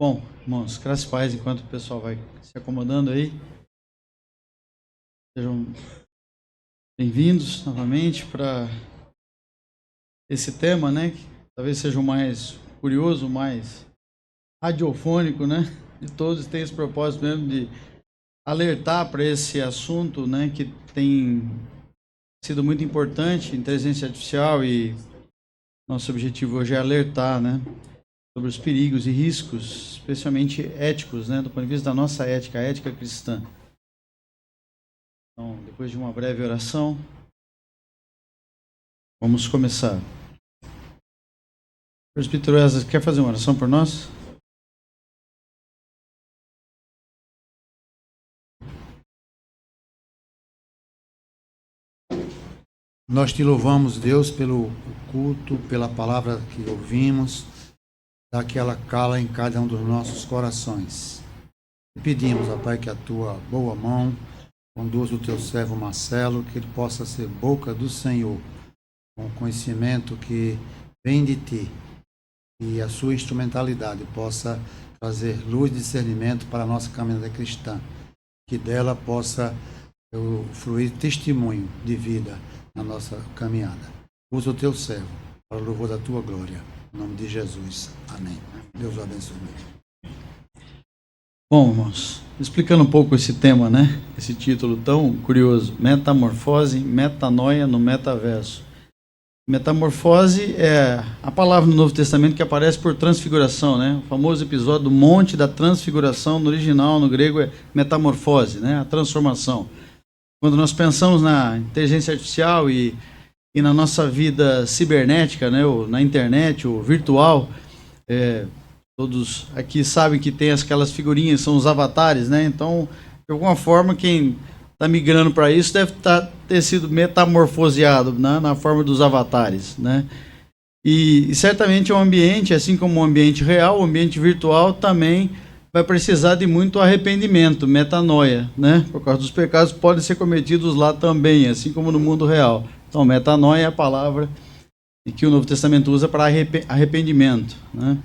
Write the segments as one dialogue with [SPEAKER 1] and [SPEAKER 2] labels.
[SPEAKER 1] Bom, irmãos, graças e paz, enquanto o pessoal vai se acomodando aí, sejam bem-vindos novamente para esse tema, né? Que talvez seja o mais curioso, o mais radiofônico, né? De todos, tem esse propósito mesmo de alertar para esse assunto, né? Que tem sido muito importante, inteligência artificial, e nosso objetivo hoje é alertar, né? Sobre os perigos e riscos, especialmente éticos, né? Do ponto de vista da nossa ética, a ética cristã. Então, depois de uma breve oração, vamos começar. Presbítero Wesley, quer fazer uma oração por nós?
[SPEAKER 2] Nós te louvamos, Deus, pelo culto, pela palavra que ouvimos, daquela cala em cada um dos nossos corações. E pedimos, ó Pai, que a tua boa mão conduza o teu servo Marcelo, que ele possa ser boca do Senhor, com o conhecimento que vem de ti, e a sua instrumentalidade possa trazer luz e discernimento para a nossa caminhada cristã, que dela possa fluir testemunho de vida na nossa caminhada. Usa o teu servo para o louvor da tua glória. Em nome de Jesus. Amém. Deus o abençoe.
[SPEAKER 1] Bom, irmãos, explicando um pouco esse tema, né? Esse título tão curioso, Metamorfose, Metanoia no Metaverso. Metamorfose é a palavra no Novo Testamento que aparece por transfiguração, né? O famoso episódio do Monte da Transfiguração, no original, no grego, é metamorfose, né? A transformação. Quando nós pensamos na inteligência artificial e na nossa vida cibernética, né? Ou na internet, ou virtual, todos aqui sabem que tem aquelas figurinhas, são os avatares, né? Então, de alguma forma, quem está migrando para isso deve ter sido metamorfoseado, né, na forma dos avatares, né? E certamente o ambiente, assim como o ambiente real, o ambiente virtual também vai precisar de muito arrependimento, metanoia, né? Por causa dos pecados que podem ser cometidos lá também, assim como no mundo real. Então, metanoia é a palavra que o Novo Testamento usa para arrependimento, né?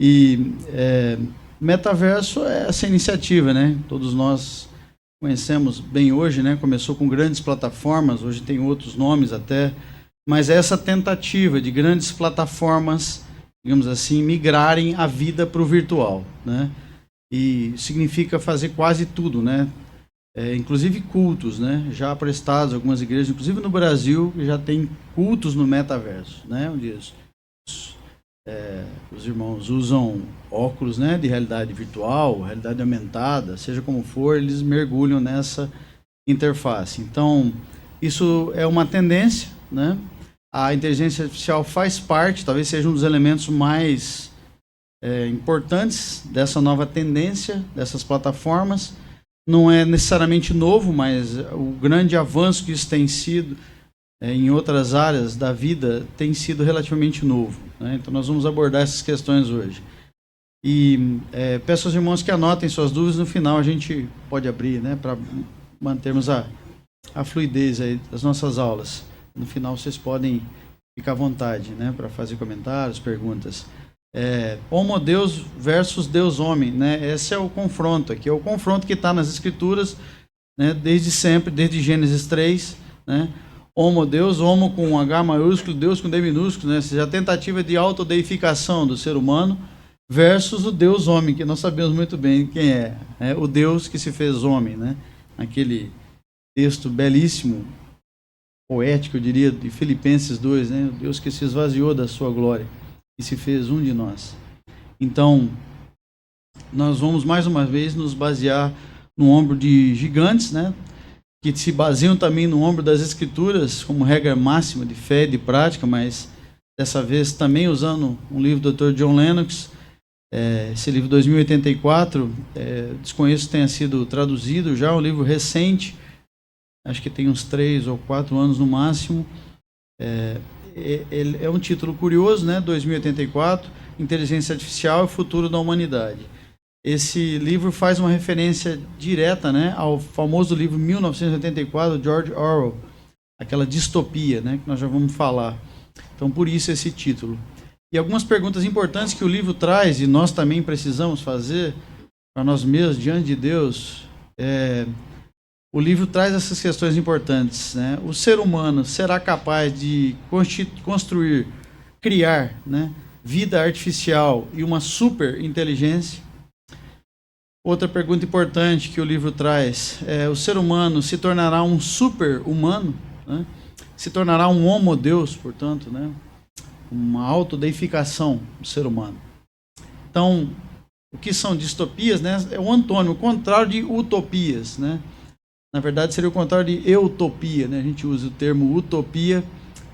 [SPEAKER 1] E metaverso é essa iniciativa, né? Todos nós conhecemos bem hoje, né? Começou com grandes plataformas, hoje tem outros nomes até, mas é essa tentativa de grandes plataformas, digamos assim, migrarem a vida para o virtual, né? E significa fazer quase tudo, né? Inclusive cultos, né? Já prestados, algumas igrejas, inclusive no Brasil, já tem cultos no metaverso, né? Onde os irmãos usam óculos, né, de realidade virtual, realidade aumentada, seja como for, eles mergulham nessa interface. Então, isso é uma tendência, né? A inteligência artificial faz parte, talvez seja um dos elementos mais importantes dessa nova tendência, dessas plataformas. Não é necessariamente novo, mas o grande avanço que isso tem sido em outras áreas da vida tem sido relativamente novo, né? Então nós vamos abordar essas questões hoje. E peço aos irmãos que anotem suas dúvidas, no final a gente pode abrir, né, para mantermos a fluidez aí das nossas aulas. No final vocês podem ficar à vontade, né, para fazer comentários, perguntas. Homo Deus versus Deus homem, né? Esse é o confronto aqui, é o confronto que está nas Escrituras, né, desde sempre, desde Gênesis 3, né? Homo Deus, homo com H maiúsculo, Deus com D minúsculo, né? Ou seja, a tentativa de autodeificação do ser humano versus o Deus homem, que nós sabemos muito bem quem é o Deus que se fez homem, né? Aquele texto belíssimo, poético, eu diria, de Filipenses 2, né? O Deus que se esvaziou da sua glória e se fez um de nós. Então, nós vamos mais uma vez nos basear no ombro de gigantes, né, que se baseiam também no ombro das Escrituras como regra máxima de fé e de prática, mas dessa vez também usando um livro do Dr. John Lennox, esse livro 2084, desconheço se tenha sido traduzido já, um livro recente, acho que tem uns 3 ou 4 anos no máximo. É um título curioso, né? 2084, Inteligência Artificial e o Futuro da Humanidade. Esse livro faz uma referência direta, né, ao famoso livro 1984, George Orwell, aquela distopia, né, que nós já vamos falar. Então, por isso esse título. E algumas perguntas importantes que o livro traz, e nós também precisamos fazer para nós mesmos, diante de Deus. O livro traz essas questões importantes, né? O ser humano será capaz de construir, criar, né, vida artificial e uma super inteligência? Outra pergunta importante que o livro traz é: o ser humano se tornará um super humano, né? Se tornará um homo deus, portanto, né? Uma autodeificação do ser humano. Então, o que são distopias, né? É o antônimo, o contrário de utopias, né? Na verdade, seria o contrário de eutopia, né? A gente usa o termo utopia,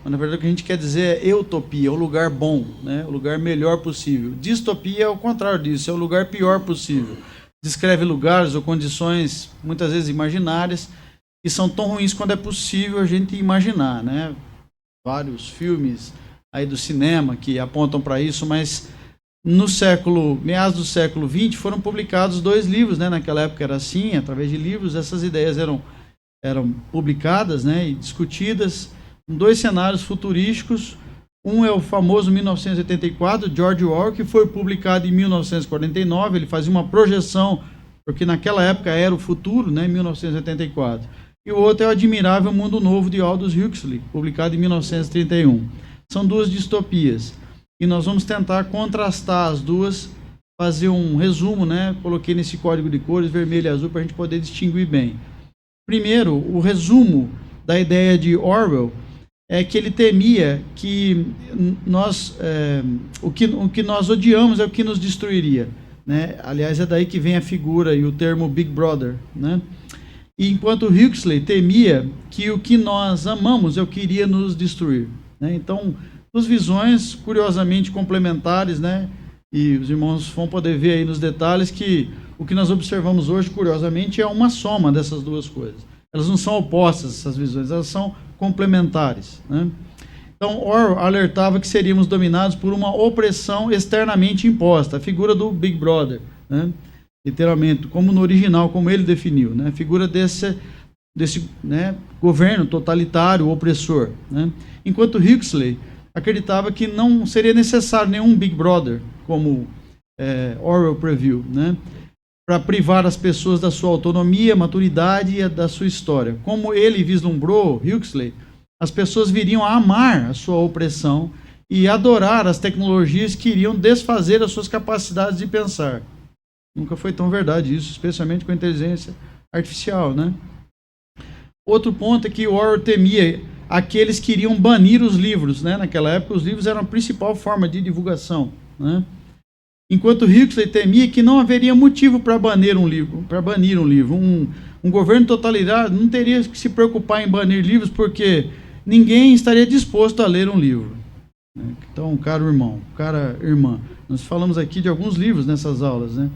[SPEAKER 1] mas na verdade o que a gente quer dizer é eutopia, o lugar bom, né? O lugar melhor possível. Distopia é o contrário disso, é o lugar pior possível. Descreve lugares ou condições, muitas vezes imaginárias, que são tão ruins quanto é possível a gente imaginar, né? Vários filmes aí do cinema que apontam para isso, mas no meados do século XX, foram publicados 2 livros, né? Naquela época era assim, através de livros, essas ideias eram publicadas, né? E discutidas em 2 cenários futurísticos. Um é o famoso 1984, George Orwell, que foi publicado em 1949, ele fazia uma projeção, porque naquela época era o futuro, né? 1984. E o outro é o Admirável Mundo Novo, de Aldous Huxley, publicado em 1931. São 2 distopias. E nós vamos tentar contrastar as duas, fazer um resumo, né? Coloquei nesse código de cores, vermelho e azul, para a gente poder distinguir bem. Primeiro, o resumo da ideia de Orwell é que ele temia que o que nós odiamos é o que nos destruiria, né? Aliás, é daí que vem a figura e o termo Big Brother, né? E enquanto Huxley temia que o que nós amamos é o que iria nos destruir, né? Então, 2 visões curiosamente complementares, né? E os irmãos vão poder ver aí nos detalhes que o que nós observamos hoje, curiosamente, é uma soma dessas 2 coisas. Elas não são opostas, essas visões, elas são complementares, né? Então, Orwell alertava que seríamos dominados por uma opressão externamente imposta, a figura do Big Brother, né? Literalmente, como no original, como ele definiu, né? A figura desse né, governo totalitário, opressor, né? Enquanto Huxley acreditava que não seria necessário nenhum Big Brother, como Orwell previu, né, para privar as pessoas da sua autonomia, maturidade e da sua história. Como ele vislumbrou, Huxley, as pessoas viriam a amar a sua opressão e adorar as tecnologias que iriam desfazer as suas capacidades de pensar. Nunca foi tão verdade isso, especialmente com a inteligência artificial, né? Outro ponto é que Orwell temia aqueles que iriam banir os livros, né? Naquela época, os livros eram a principal forma de divulgação, né? Enquanto Huxley temia que não haveria motivo para banir um livro. Um governo totalitário não teria que se preocupar em banir livros, porque ninguém estaria disposto a ler um livro. Então, caro irmão, cara irmã, nós falamos aqui de alguns livros nessas aulas, né?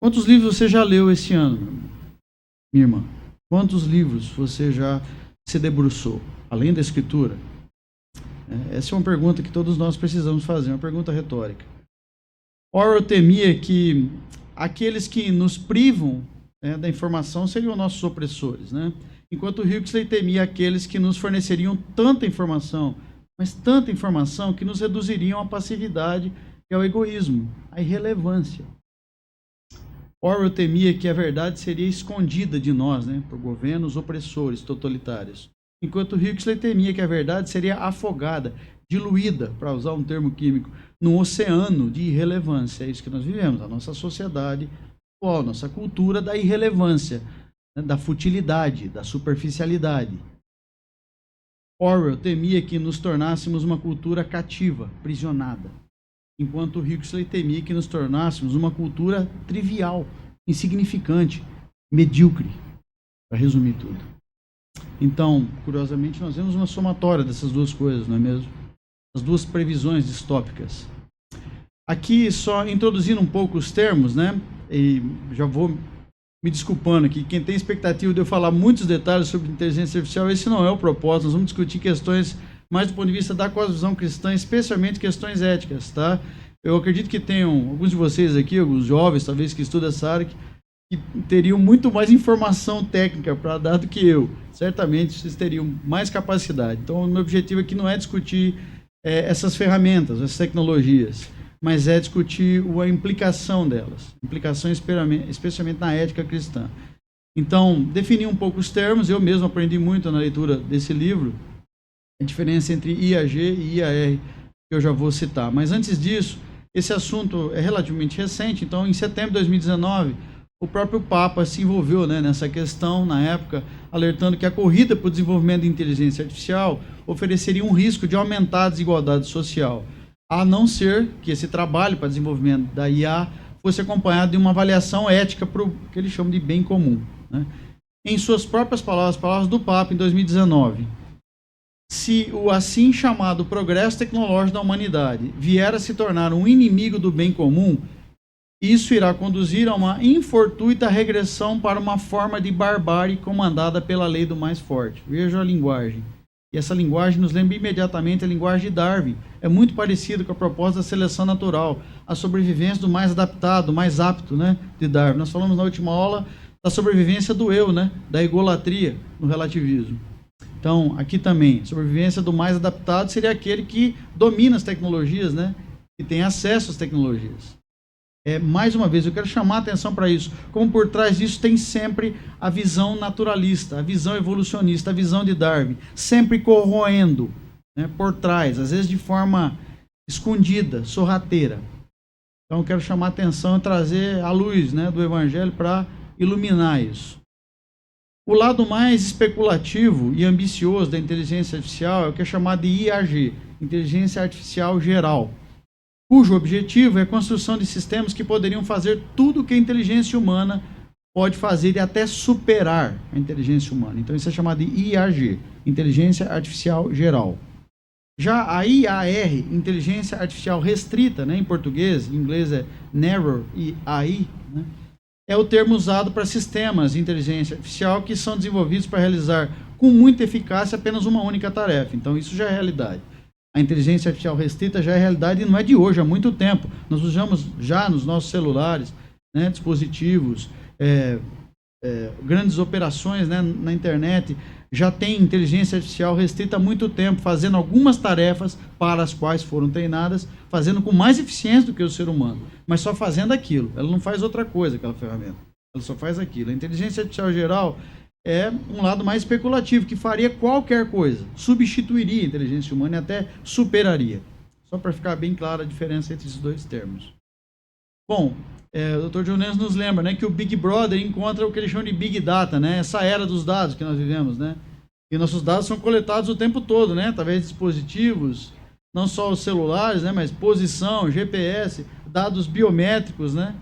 [SPEAKER 1] Quantos livros você já leu esse ano, minha irmã? Quantos livros você já se debruçou, além da Escritura? Essa é uma pergunta que todos nós precisamos fazer, uma pergunta retórica. Orwell temia que aqueles que nos privam, da informação seriam nossos opressores, né? Enquanto Huxley temia aqueles que nos forneceriam tanta informação, mas tanta informação que nos reduziriam à passividade e ao egoísmo, à irrelevância. Orwell temia que a verdade seria escondida de nós, né, por governos opressores totalitários, enquanto Huxley temia que a verdade seria afogada, diluída, para usar um termo químico, num oceano de irrelevância. É isso que nós vivemos, a nossa sociedade atual, nossa cultura da irrelevância, né, da futilidade, da superficialidade. Orwell temia que nos tornássemos uma cultura cativa, prisionada, enquanto Huxley temia que nos tornássemos uma cultura trivial, insignificante, medíocre, para resumir tudo. Então, curiosamente, nós vemos uma somatória dessas 2 coisas, não é mesmo? As 2 previsões distópicas. Aqui, só introduzindo um pouco os termos, né? E já vou me desculpando aqui, quem tem expectativa de eu falar muitos detalhes sobre inteligência artificial, esse não é o propósito. Nós vamos discutir questões mais do ponto de vista da cosmovisão cristã, especialmente questões éticas, tá? Eu acredito que tenham alguns de vocês aqui, alguns jovens, talvez, que estudam essa área, que teriam muito mais informação técnica para dar do que eu. Certamente, vocês teriam mais capacidade. Então, o meu objetivo aqui não é discutir essas ferramentas, essas tecnologias, mas é discutir a implicação delas, implicação especialmente na ética cristã. Então, definir um pouco os termos, eu mesmo aprendi muito na leitura desse livro, a diferença entre IAG e IAR, que eu já vou citar. Mas antes disso, esse assunto é relativamente recente, então em setembro de 2019, o próprio Papa se envolveu, né, nessa questão, na época, alertando que a corrida para o desenvolvimento de inteligência artificial ofereceria um risco de aumentar a desigualdade social, a não ser que esse trabalho para desenvolvimento da IA fosse acompanhado de uma avaliação ética para o que eles chamam de bem comum, né? Em suas próprias palavras, as palavras do Papa em 2019, se o assim chamado progresso tecnológico da humanidade vier a se tornar um inimigo do bem comum, isso irá conduzir a uma infortuita regressão para uma forma de barbárie comandada pela lei do mais forte. Veja a linguagem. E essa linguagem nos lembra imediatamente a linguagem de Darwin. É muito parecido com a proposta da seleção natural, a sobrevivência do mais adaptado, do mais apto, né, de Darwin. Nós falamos na última aula da sobrevivência do eu, né, da egolatria no relativismo. Então, aqui também, a sobrevivência do mais adaptado seria aquele que domina as tecnologias, né, que tem acesso às tecnologias. Mais uma vez, eu quero chamar a atenção para isso. Como por trás disso tem sempre a visão naturalista, a visão evolucionista, a visão de Darwin, sempre corroendo, né, por trás, às vezes de forma escondida, sorrateira. Então, eu quero chamar a atenção e trazer a luz, né, do Evangelho para iluminar isso. O lado mais especulativo e ambicioso da inteligência artificial é o que é chamado de IAG, Inteligência Artificial Geral, cujo objetivo é a construção de sistemas que poderiam fazer tudo o que a inteligência humana pode fazer e até superar a inteligência humana. Então, isso é chamado de IAG, Inteligência Artificial Geral. Já a IAR, Inteligência Artificial Restrita, né, em português, em inglês é Narrow AI, né, é o termo usado para sistemas de inteligência artificial que são desenvolvidos para realizar com muita eficácia apenas uma única tarefa. Então, isso já é realidade. A inteligência artificial restrita já é realidade e não é de hoje, há muito tempo. Nós usamos já nos nossos celulares, né, dispositivos, grandes operações, né, na internet, já tem inteligência artificial restrita há muito tempo, fazendo algumas tarefas para as quais foram treinadas, fazendo com mais eficiência do que o ser humano, mas só fazendo aquilo. Ela não faz outra coisa, aquela ferramenta. Ela só faz aquilo. A inteligência artificial geral é um lado mais especulativo, que faria qualquer coisa, substituiria a inteligência humana e até superaria. Só para ficar bem clara a diferença entre esses dois termos. Bom, o Dr. John Lennon nos lembra, né, que o Big Brother encontra o que ele chama de Big Data, né, essa era dos dados que nós vivemos, né, e nossos dados são coletados o tempo todo, né, através de dispositivos, não só os celulares, né, mas posição, GPS, dados biométricos, né,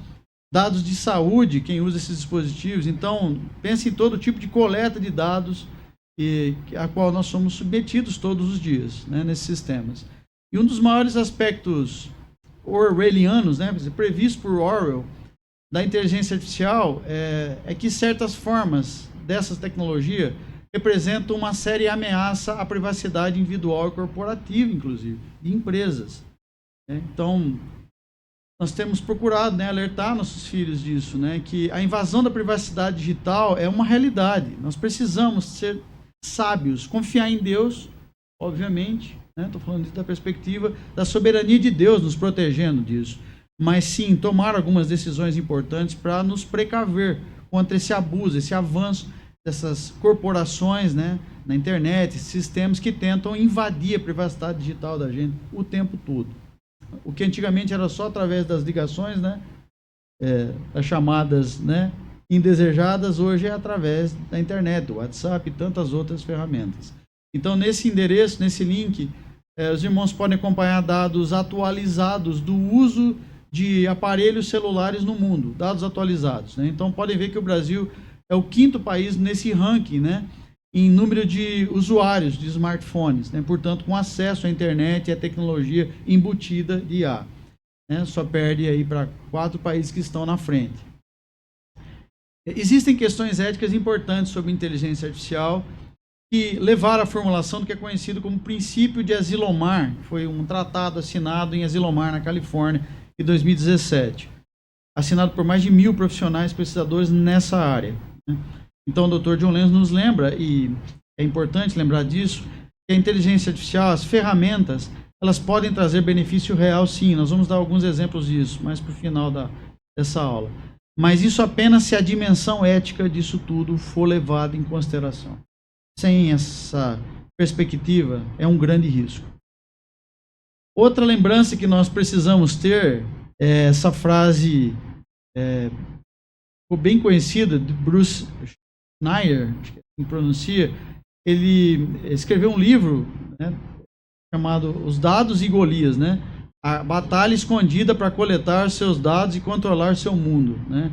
[SPEAKER 1] dados de saúde, quem usa esses dispositivos. Então, pense em todo tipo de coleta de dados a qual nós somos submetidos todos os dias, né, nesses sistemas. E um dos maiores aspectos orwellianos, né, previsto por Orwell, da inteligência artificial é que certas formas dessas tecnologias representam uma séria ameaça à privacidade individual e corporativa, inclusive, de empresas. Né? Então, nós temos procurado, né, alertar nossos filhos disso, né, que a invasão da privacidade digital é uma realidade. Nós precisamos ser sábios, confiar em Deus, obviamente, né, estou falando da perspectiva da soberania de Deus nos protegendo disso, mas sim tomar algumas decisões importantes para nos precaver contra esse abuso, esse avanço dessas corporações, né, na internet, sistemas que tentam invadir a privacidade digital da gente o tempo todo. O que antigamente era só através das ligações, né, as chamadas, né, indesejadas, hoje é através da internet, do WhatsApp e tantas outras ferramentas. Então, nesse endereço, nesse link, os irmãos podem acompanhar dados atualizados do uso de aparelhos celulares no mundo, dados atualizados, né? Então, podem ver que o Brasil é o 5º país nesse ranking, né, em número de usuários de smartphones, né, portanto, com acesso à internet e à tecnologia embutida de IA. Né, só perde aí para 4 países que estão na frente. Existem questões éticas importantes sobre inteligência artificial que levaram à formulação do que é conhecido como princípio de Asilomar. Foi um tratado assinado em Asilomar, na Califórnia, em 2017. Assinado por mais de 1.000 profissionais pesquisadores nessa área. Então, o Dr. John Lennon nos lembra, e é importante lembrar disso, que a inteligência artificial, as ferramentas, elas podem trazer benefício real, sim. Nós vamos dar alguns exemplos disso, mais para o final dessa aula. Mas isso apenas se a dimensão ética disso tudo for levada em consideração. Sem essa perspectiva, é um grande risco. Outra lembrança que nós precisamos ter é essa frase bem conhecida de Bruce Schneier, acho que é assim pronuncia. Ele escreveu um livro, né, chamado Os Dados e Golias, né? A batalha escondida para coletar seus dados e controlar seu mundo, né?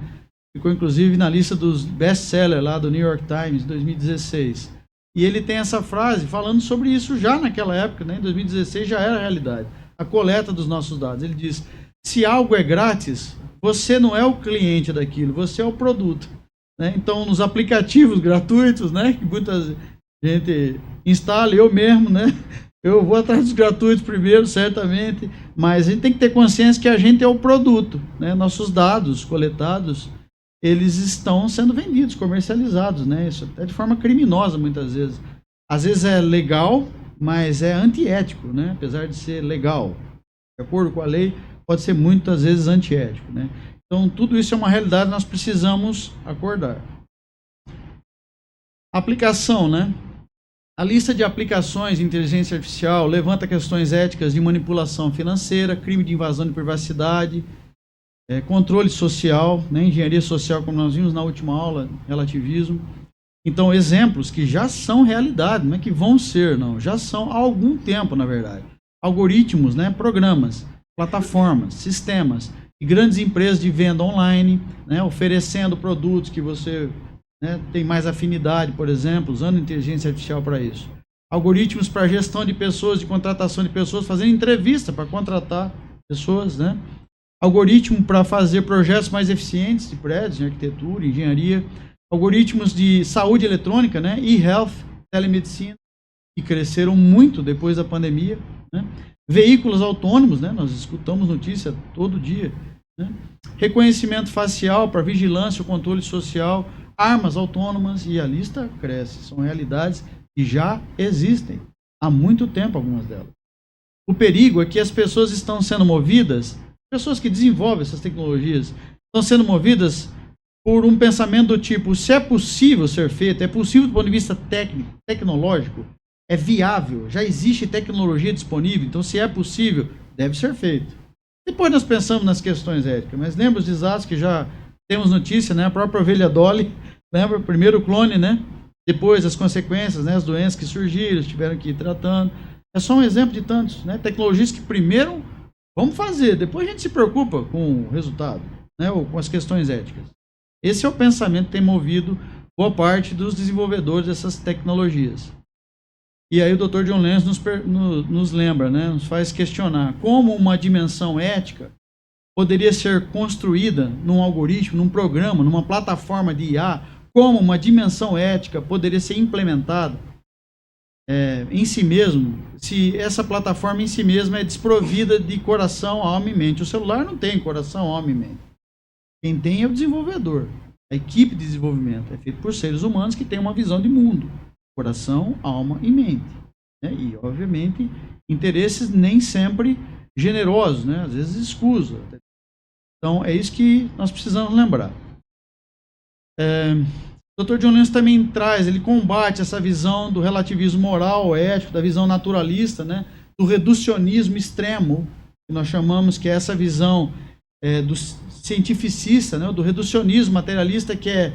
[SPEAKER 1] Ficou inclusive na lista dos best-sellers lá do New York Times, 2016. E ele tem essa frase falando sobre isso já naquela época, né? Em 2016 já era realidade, a coleta dos nossos dados. Ele diz: se algo é grátis, você não é o cliente daquilo, você é o produto, né? Então, nos aplicativos gratuitos, né, que muita gente instala, eu mesmo, né? Eu vou atrás dos gratuitos primeiro, certamente, mas a gente tem que ter consciência que a gente é o produto, né? Nossos dados coletados, eles estão sendo vendidos, comercializados, né? Isso até de forma criminosa, muitas vezes. Às vezes é legal, mas é antiético, né? Apesar de ser legal, de acordo com a lei, pode ser muitas vezes antiético, né? Então, tudo isso é uma realidade, nós precisamos acordar. Aplicação, né? A lista de aplicações de inteligência artificial levanta questões éticas de manipulação financeira, crime de invasão de privacidade, controle social, né, engenharia social, como nós vimos na última aula, relativismo. Então, exemplos que já são realidade, não é que vão ser, não, já são há algum tempo, na verdade. Algoritmos, né, programas, plataformas, sistemas e grandes empresas de venda online, né, oferecendo produtos que você, né, tem mais afinidade, por exemplo, usando inteligência artificial para isso. Algoritmos para gestão de pessoas, de contratação de pessoas, fazendo entrevista para contratar pessoas, né? Algoritmo para fazer projetos mais eficientes de prédios, de arquitetura, engenharia. Algoritmos de saúde eletrônica, né? E-health, telemedicina, que cresceram muito depois da pandemia, né? Veículos autônomos, né? Nós escutamos notícia todo dia, né? Reconhecimento facial para vigilância, controle social, armas autônomas, e a lista cresce. São realidades que já existem há muito tempo, algumas delas. O perigo é que as pessoas estão sendo movidas, pessoas que desenvolvem essas tecnologias, estão sendo movidas por um pensamento do tipo: se é possível ser feito, é possível do ponto de vista técnico, tecnológico, é viável, já existe tecnologia disponível, então se é possível, deve ser feito. Depois nós pensamos nas questões éticas, mas lembra os desastres que já temos notícia, né? A própria ovelha Dolly, lembra? Primeiro o clone, né? Depois as consequências, né? As doenças que surgiram, tiveram que ir tratando. É só um exemplo de tantos, né? Tecnologias que primeiro vamos fazer, depois a gente se preocupa com o resultado, né? Ou com as questões éticas. Esse é o pensamento que tem movido boa parte dos desenvolvedores dessas tecnologias. E aí o Dr. John Lenz nos lembra, né? Nos faz questionar como uma dimensão ética poderia ser construída num algoritmo, num programa, numa plataforma de IA, como uma dimensão ética poderia ser implementada em si mesmo, se essa plataforma em si mesma é desprovida de coração, alma e mente. O celular não tem coração, alma e mente. Quem tem é o desenvolvedor. A equipe de desenvolvimento é feita por seres humanos que têm uma visão de mundo. Coração, alma e mente. Né? E, obviamente, interesses nem sempre generosos, né? Às vezes escusos. Então, é isso que nós precisamos lembrar. O Dr. John Lenz também traz, ele combate essa visão do relativismo moral, ético, da visão naturalista, né? Do reducionismo extremo, que nós chamamos, que é essa visão do cientificista, né? Do reducionismo materialista, que é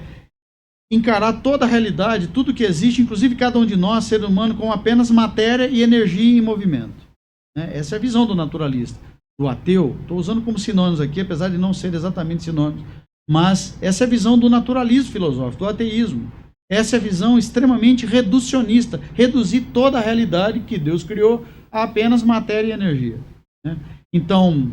[SPEAKER 1] encarar toda a realidade, tudo que existe, inclusive cada um de nós, ser humano, como apenas matéria e energia em movimento. Né? Essa é a visão do naturalista. Do ateu, estou usando como sinônimos aqui, apesar de não ser exatamente sinônimos, mas essa é a visão do naturalismo filosófico, do ateísmo. Essa é a visão extremamente reducionista, reduzir toda a realidade que Deus criou a apenas matéria e energia. Né? Então,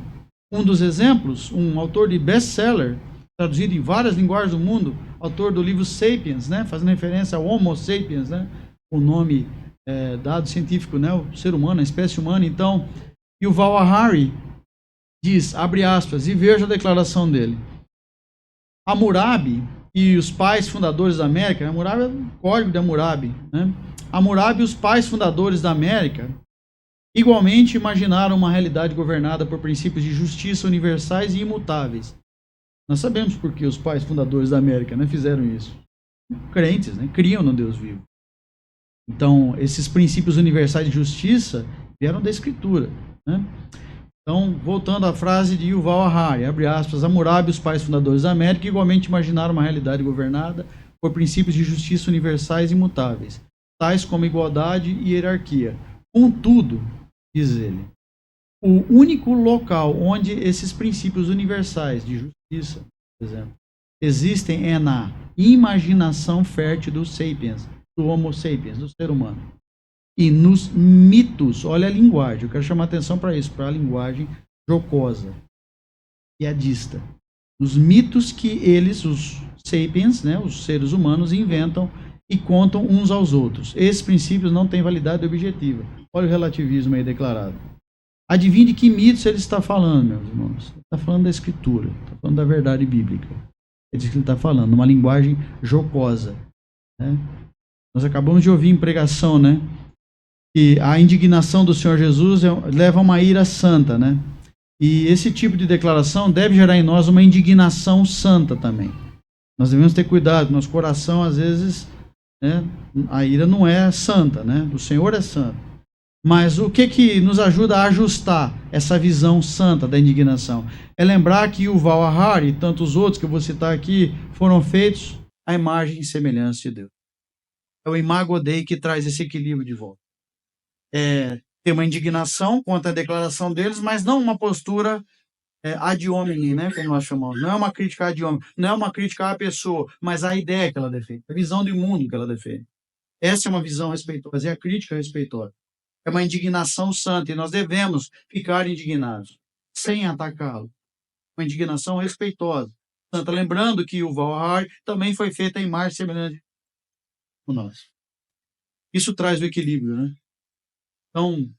[SPEAKER 1] um dos exemplos, um autor de best-seller, traduzido em várias linguagens do mundo, autor do livro Sapiens, né? Fazendo referência ao Homo sapiens, né? O nome dado científico, né? O ser humano, a espécie humana. Então, Yuval Harari diz, abre aspas, e veja a declaração dele: Hammurabi e os pais fundadores da América, Hammurabi é o código de Hammurabi, né? Hammurabi e os pais fundadores da América Igualmente, imaginaram uma realidade governada por princípios de justiça universais e imutáveis. Nós sabemos por que os pais fundadores da América, né, fizeram isso. Crentes, né, criam no Deus vivo. Então, esses princípios universais de justiça vieram da Escritura, né? Então, voltando à frase de Yuval Harari, abre aspas, Hammurabi, os pais fundadores da América, igualmente imaginaram uma realidade governada por princípios de justiça universais e imutáveis, tais como igualdade e hierarquia. Contudo, diz ele, o único local onde esses princípios universais de justiça, por exemplo, existem é na imaginação fértil do sapiens, do homo sapiens, do ser humano. E nos mitos, olha a linguagem, eu quero chamar atenção para isso, para a linguagem jocosa, piadista. Nos mitos que eles, os sapiens, né, os seres humanos, inventam e contam uns aos outros. Esses princípios não têm validade objetiva. Olha o relativismo aí declarado. Adivinhe de que mitos ele está falando, meus irmãos? Ele está falando da Escritura, está falando da verdade bíblica. É disso que ele está falando, numa linguagem jocosa, né? Nós acabamos de ouvir em pregação, né, que a indignação do Senhor Jesus leva a uma ira santa, né? E esse tipo de declaração deve gerar em nós uma indignação santa também. Nós devemos ter cuidado, nosso coração às vezes, né, a ira não é santa, né? O Senhor é santo. Mas o que nos ajuda a ajustar essa visão santa da indignação? É lembrar que o Yuval Harari e tantos outros que eu vou citar aqui foram feitos à imagem e semelhança de Deus. É o Imago Dei que traz esse equilíbrio de volta. Tem uma indignação contra a declaração deles, mas não uma postura ad hominem, né, como nós chamamos. Não é uma crítica ad hominem, não é uma crítica à pessoa, mas à ideia que ela defende, a visão do mundo que ela defende. Essa é uma visão respeitosa, é a crítica respeitosa. É uma indignação santa, e nós devemos ficar indignados, sem atacá-lo. Uma indignação respeitosa, santa. Lembrando que o Valhar também foi feito em imagem semelhante com nós. Isso traz o equilíbrio, né? Então,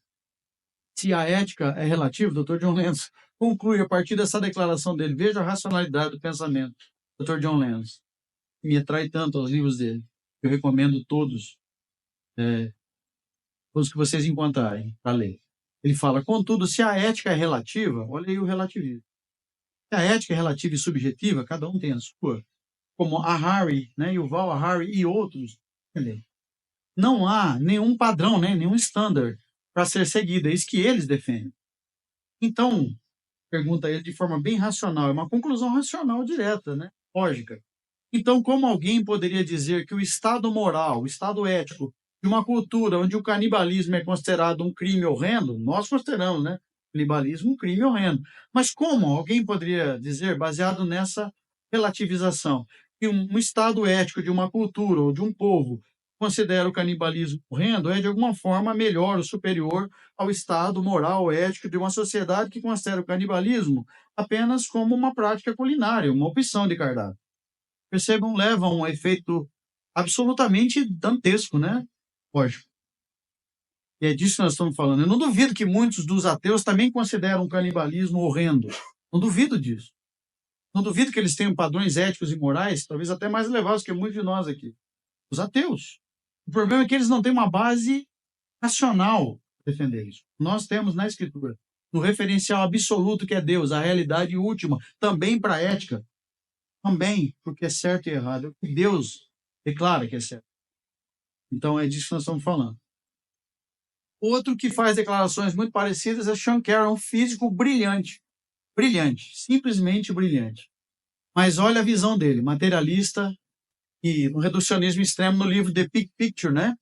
[SPEAKER 1] se a ética é relativa, o Dr. John Lenz conclui a partir dessa declaração dele. Veja a racionalidade do pensamento, Dr. John Lenz. Me atrai tanto aos livros dele. Eu recomendo todos, todos que vocês encontrarem para ler. Ele fala, contudo, se a ética é relativa, olha aí o relativismo. Se a ética é relativa e subjetiva, cada um tem a sua. Como a Harari, né, Yuval Harari e outros, não há nenhum padrão, né, nenhum standard para ser seguido. É isso que eles defendem. Então, pergunta ele de forma bem racional, é uma conclusão racional direta, né, lógica. Então, como alguém poderia dizer que o estado moral, o estado ético de uma cultura onde o canibalismo é considerado um crime horrendo, nós consideramos, né, canibalismo um crime horrendo. Mas como alguém poderia dizer, baseado nessa relativização, que um estado ético de uma cultura ou de um povo considera o canibalismo horrendo é de alguma forma melhor ou superior ao estado moral ético de uma sociedade que considera o canibalismo apenas como uma prática culinária, uma opção de cardápio. Percebam, leva a um efeito absolutamente dantesco, né? Lógico. E é disso que nós estamos falando. Eu não duvido que muitos dos ateus também consideram o canibalismo horrendo. Não duvido disso. Não duvido que eles tenham padrões éticos e morais, talvez até mais elevados que muitos de nós aqui. Os ateus. O problema é que eles não têm uma base racional para defender isso. Nós temos na Escritura, no referencial absoluto que é Deus, a realidade última, também para a ética, também porque é certo e errado. É o que Deus declara que é certo. Então é disso que nós estamos falando. Outro que faz declarações muito parecidas é Sean Carroll, um físico brilhante. Brilhante, simplesmente brilhante. Mas olha a visão dele, materialista e no reducionismo extremo no livro The Big Picture, né?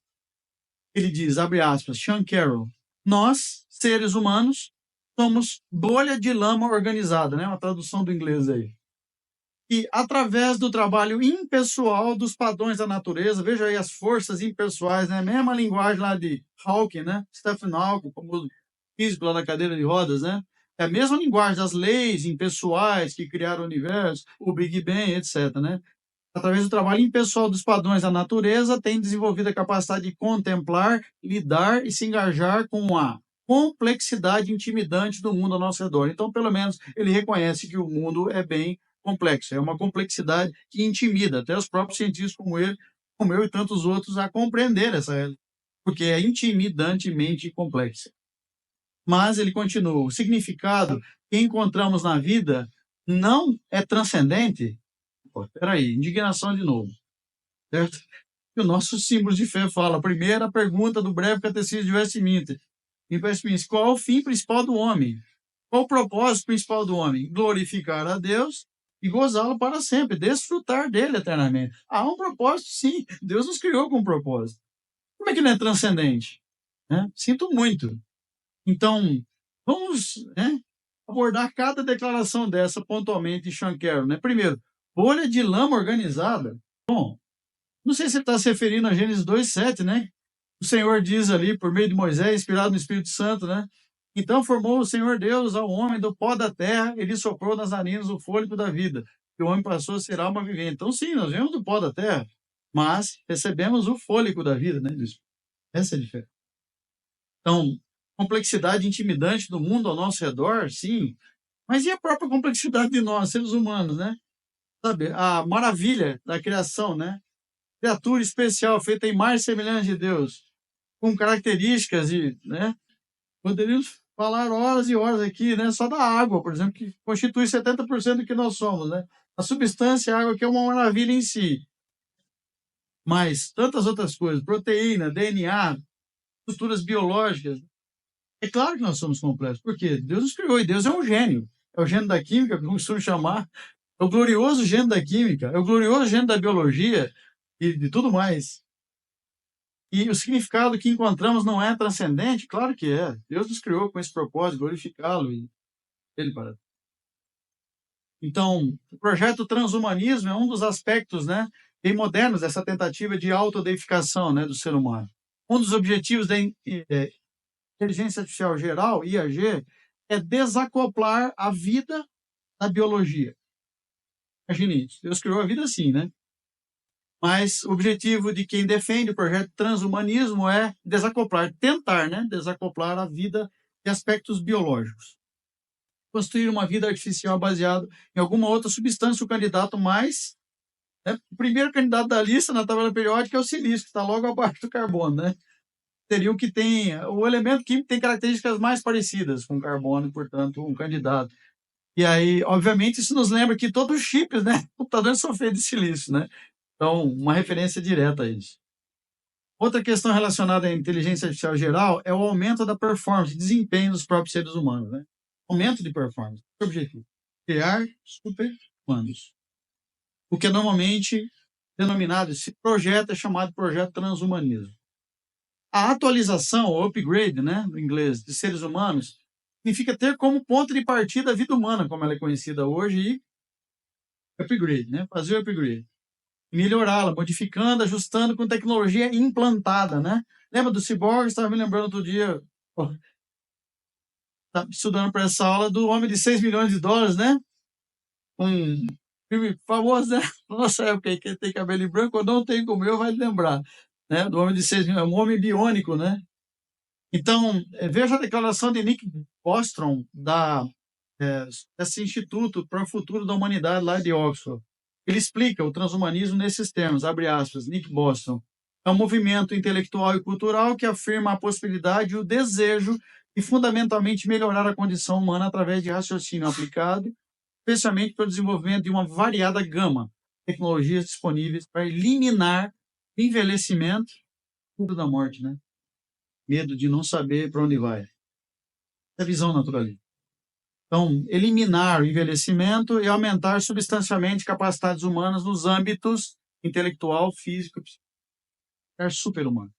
[SPEAKER 1] Ele diz, abre aspas, Sean Carroll, nós, seres humanos, somos bolha de lama organizada, né? Uma tradução do inglês aí. E através do trabalho impessoal dos padrões da natureza, veja aí as forças impessoais, né? Mesma linguagem lá de Hawking, né? Stephen Hawking, famoso físico lá da cadeira de rodas, né? É a mesma linguagem das leis impessoais que criaram o universo, o Big Bang, etc, né? Através do trabalho impessoal dos padrões da natureza, tem desenvolvido a capacidade de contemplar, lidar e se engajar com a complexidade intimidante do mundo ao nosso redor. Então, pelo menos, ele reconhece que o mundo é bem complexo. É uma complexidade que intimida até os próprios cientistas como ele, como eu e tantos outros, a compreender essa realidade, porque é intimidantemente complexa. Mas ele continua, o significado que encontramos na vida não é transcendente. Espera aí, indignação de novo, certo? E o nosso símbolo de fé fala, a primeira pergunta do breve catecismo de Westminster, qual é o fim principal do homem? Qual o propósito principal do homem? Glorificar a Deus e gozá-lo para sempre, desfrutar dele eternamente. Há um propósito, sim. Deus nos criou com um propósito. Como é que não é transcendente? Né? Sinto muito. Então, vamos, né, abordar cada declaração dessa pontualmente em Sean Carroll. Né? Primeiro, bolha de lama organizada. Bom, não sei se ele está se referindo a Gênesis 2:7, né? O Senhor diz ali, por meio de Moisés, inspirado no Espírito Santo, né? Então formou o Senhor Deus ao homem do pó da terra, ele soprou nas narinas o fôlego da vida, e o homem passou a ser alma vivente. Então, sim, nós viemos do pó da terra, mas recebemos o fôlego da vida, né? Essa é a diferença. Então, complexidade intimidante do mundo ao nosso redor, sim, mas e a própria complexidade de nós, seres humanos, né? Sabe, a maravilha da criação, né? Criatura especial, feita em imagem e semelhança de Deus, com características e, né? Poderíamos falar horas e horas aqui, né? Só da água, por exemplo, que constitui 70% do que nós somos, né? A substância, a água, que é uma maravilha em si. Mas tantas outras coisas, proteína, DNA, estruturas biológicas. É claro que nós somos complexos, porque Deus nos criou e Deus é um gênio. É o gênio da química, como costumo chamar. É o glorioso gênio da química, é o glorioso gênio da biologia e de tudo mais. E o significado que encontramos não é transcendente? Claro que é. Deus nos criou com esse propósito, glorificá-lo e ele para. Então, o projeto transhumanismo é um dos aspectos, né, bem modernos dessa tentativa de autodeificação, né, do ser humano. Um dos objetivos da inteligência artificial geral, IAG, é desacoplar a vida da biologia. Imagine isso. Deus criou a vida assim, né? Mas o objetivo de quem defende o projeto transhumanismo é desacoplar, tentar, né, desacoplar a vida de aspectos biológicos. Construir uma vida artificial baseada em alguma outra substância, o candidato mais... Né, o primeiro candidato da lista na tabela periódica é o silício, que está logo abaixo do carbono, né? Seria o que tem... O elemento químico tem características mais parecidas com o carbono, e, portanto, um candidato. E aí, obviamente, isso nos lembra que todos os chips, né, computadores são feitos de silício, né? Então, uma referência direta a isso. Outra questão relacionada à inteligência artificial geral é o aumento da performance, desempenho dos próprios seres humanos, né? Aumento de performance. O objetivo? Criar super-humanos. O que é normalmente denominado, esse projeto é chamado de projeto transhumanismo. A atualização, ou upgrade, né, no inglês, de seres humanos, significa ter como ponto de partida a vida humana, como ela é conhecida hoje, e upgrade, né? Fazer o upgrade. Melhorá-la, modificando, ajustando com tecnologia implantada, né? Lembra do ciborgue? Estava me lembrando outro dia, estudando para essa aula, do Homem de 6 milhões de dólares, né? Um filme famoso, né? Nossa época, quem tem cabelo branco ou não tem como eu vai lembrar, né? Do Homem de 6 milhões, um homem biônico, né? Então, veja a declaração de Nick Bostrom, desse Instituto para o Futuro da Humanidade lá de Oxford. Ele explica o transhumanismo nesses termos, abre aspas, Nick Bostrom. É um movimento intelectual e cultural que afirma a possibilidade e o desejo de fundamentalmente melhorar a condição humana através de raciocínio aplicado, especialmente pelo desenvolvimento de uma variada gama de tecnologias disponíveis para eliminar envelhecimento e medo da morte, né? Medo de não saber para onde vai. É a visão naturalista. Então, eliminar o envelhecimento e aumentar substancialmente capacidades humanas nos âmbitos intelectual, físico e psicológico. É super-humano.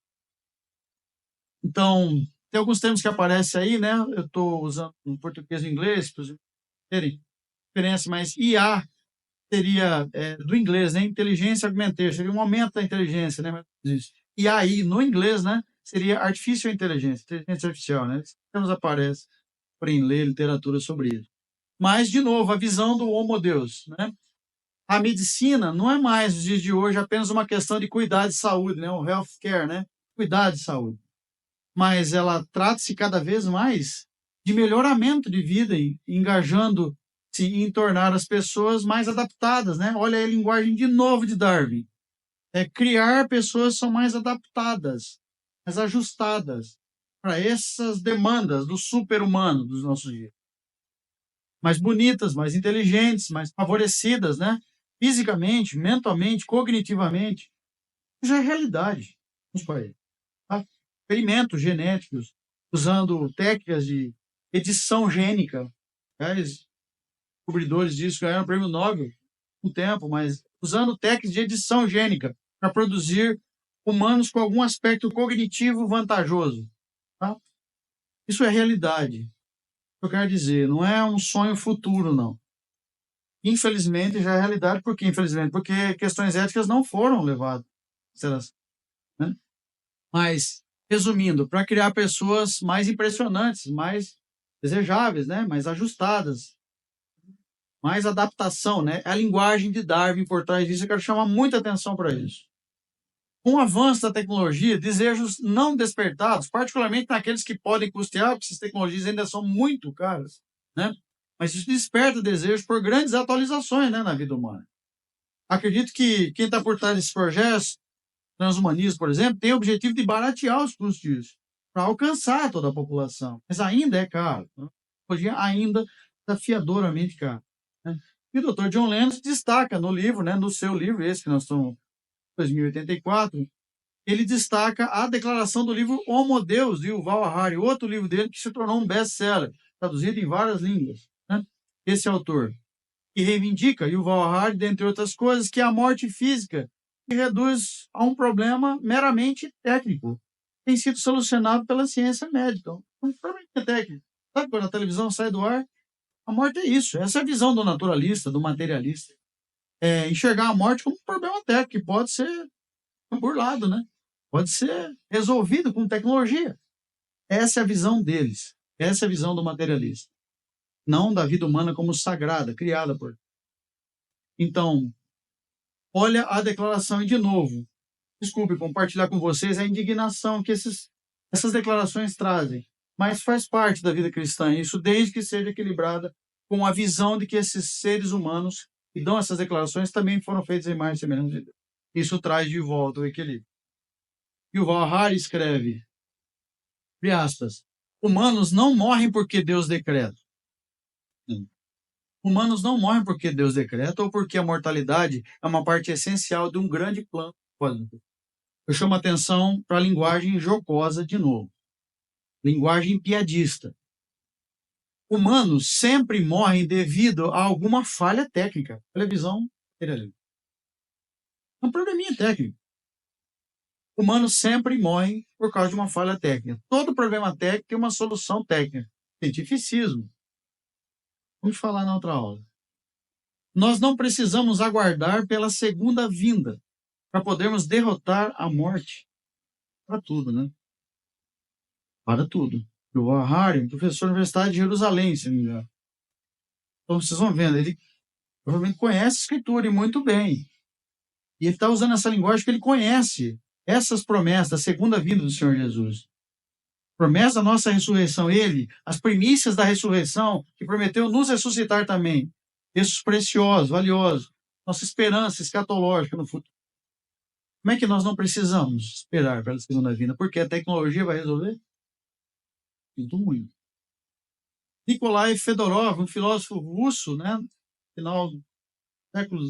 [SPEAKER 1] Então, tem alguns termos que aparecem aí, né? Eu estou usando em português e inglês para vocês terem diferença, mas IA seria do inglês, né? Inteligência augmented, seria um aumento da inteligência, né? E aí, no inglês, né? Seria artificial intelligence, inteligência artificial, né? Esses termos aparecem para ler literatura sobre isso. Mas, de novo, a visão do Homo Deus, né? A medicina não é mais, nos dias de hoje, apenas uma questão de cuidar de saúde, né? O healthcare, né? Cuidar de saúde. Mas ela trata-se cada vez mais de melhoramento de vida, engajando-se em tornar as pessoas mais adaptadas, né? Olha a linguagem de novo de Darwin. Criar pessoas que são mais adaptadas, mais ajustadas. para essas demandas do super-humano dos nossos dias. Mais bonitas, mais inteligentes, mais favorecidas, né? Fisicamente, mentalmente, cognitivamente. Já é realidade nos países. Tá? Experimentos genéticos, usando técnicas de edição gênica. Os descobridores disso ganharam o prêmio Nobel um tempo, mas usando técnicas de edição gênica para produzir humanos com algum aspecto cognitivo vantajoso. Tá? Isso é realidade. Eu quero dizer, não é um sonho futuro, não. Infelizmente, já é realidade. Por que infelizmente? Porque questões éticas não foram levadas. Né? Mas, resumindo, para criar pessoas mais impressionantes, mais desejáveis, né? Mais ajustadas, mais adaptação, né? A linguagem de Darwin por trás disso, eu quero chamar muita atenção para isso. Com o avanço da tecnologia, desejos não despertados, particularmente naqueles que podem custear, porque essas tecnologias ainda são muito caras, né? Mas isso desperta desejos por grandes atualizações, né, na vida humana. Acredito que quem está por trás desses projetos, transhumanismo, por exemplo, tem o objetivo de baratear os custos disso, para alcançar toda a população. Mas ainda é caro. Né? Hoje ainda desafiadoramente caro. Né? E o Dr. John Lennon destaca no livro, né, no seu livro, esse que nós estamos 2084, ele destaca a declaração do livro Homo Deus, de Yuval Harari, outro livro dele que se tornou um best-seller, traduzido em várias línguas. Né? Esse autor, que reivindica, Yuval Harari, dentre outras coisas, que a morte física se reduz a um problema meramente técnico, tem sido solucionado pela ciência médica. Um problema técnico. Sabe quando a televisão sai do ar? A morte é isso. Essa é a visão do naturalista, do materialista. É enxergar a morte como um problema técnico, que pode ser burlado, né? Pode ser resolvido com tecnologia. Essa é a visão deles. Essa é a visão do materialista. Não da vida humana como sagrada, criada por. Então, olha a declaração e, de novo, desculpe compartilhar com vocês a indignação que essas declarações trazem, mas faz parte da vida cristã, isso desde que seja equilibrada com a visão de que esses seres humanos que dão essas declarações também foram feitos em imagem e semelhança de Deus. Isso traz de volta o equilíbrio. E o Harari escreve, abre aspas, humanos não morrem porque Deus decreta. Humanos não morrem porque Deus decreta ou porque a mortalidade é uma parte essencial de um grande plano. Eu chamo a atenção para a linguagem jocosa de novo. Linguagem piadista. Humanos sempre morrem devido a alguma falha técnica. Televisão, é um probleminha técnico. Humanos sempre morrem por causa de uma falha técnica. Todo problema técnico tem uma solução técnica. Cientificismo. Vamos falar na outra aula. Nós não precisamos aguardar pela segunda vinda para podermos derrotar a morte. Para tudo, né? Para tudo. O Harari, professor da Universidade de Jerusalém, se não me engano. Então, vocês vão vendo, ele provavelmente conhece a Escritura e muito bem. E ele está usando essa linguagem porque ele conhece essas promessas da segunda vinda do Senhor Jesus. Promessa da nossa ressurreição. Ele, as primícias da ressurreição, que prometeu nos ressuscitar também. Esses preciosos, valiosos. Nossa esperança escatológica no futuro. Como é que nós não precisamos esperar pela segunda vinda? Porque a tecnologia vai resolver? Sinto muito. Nikolai Fedorov, um filósofo russo, né, final do século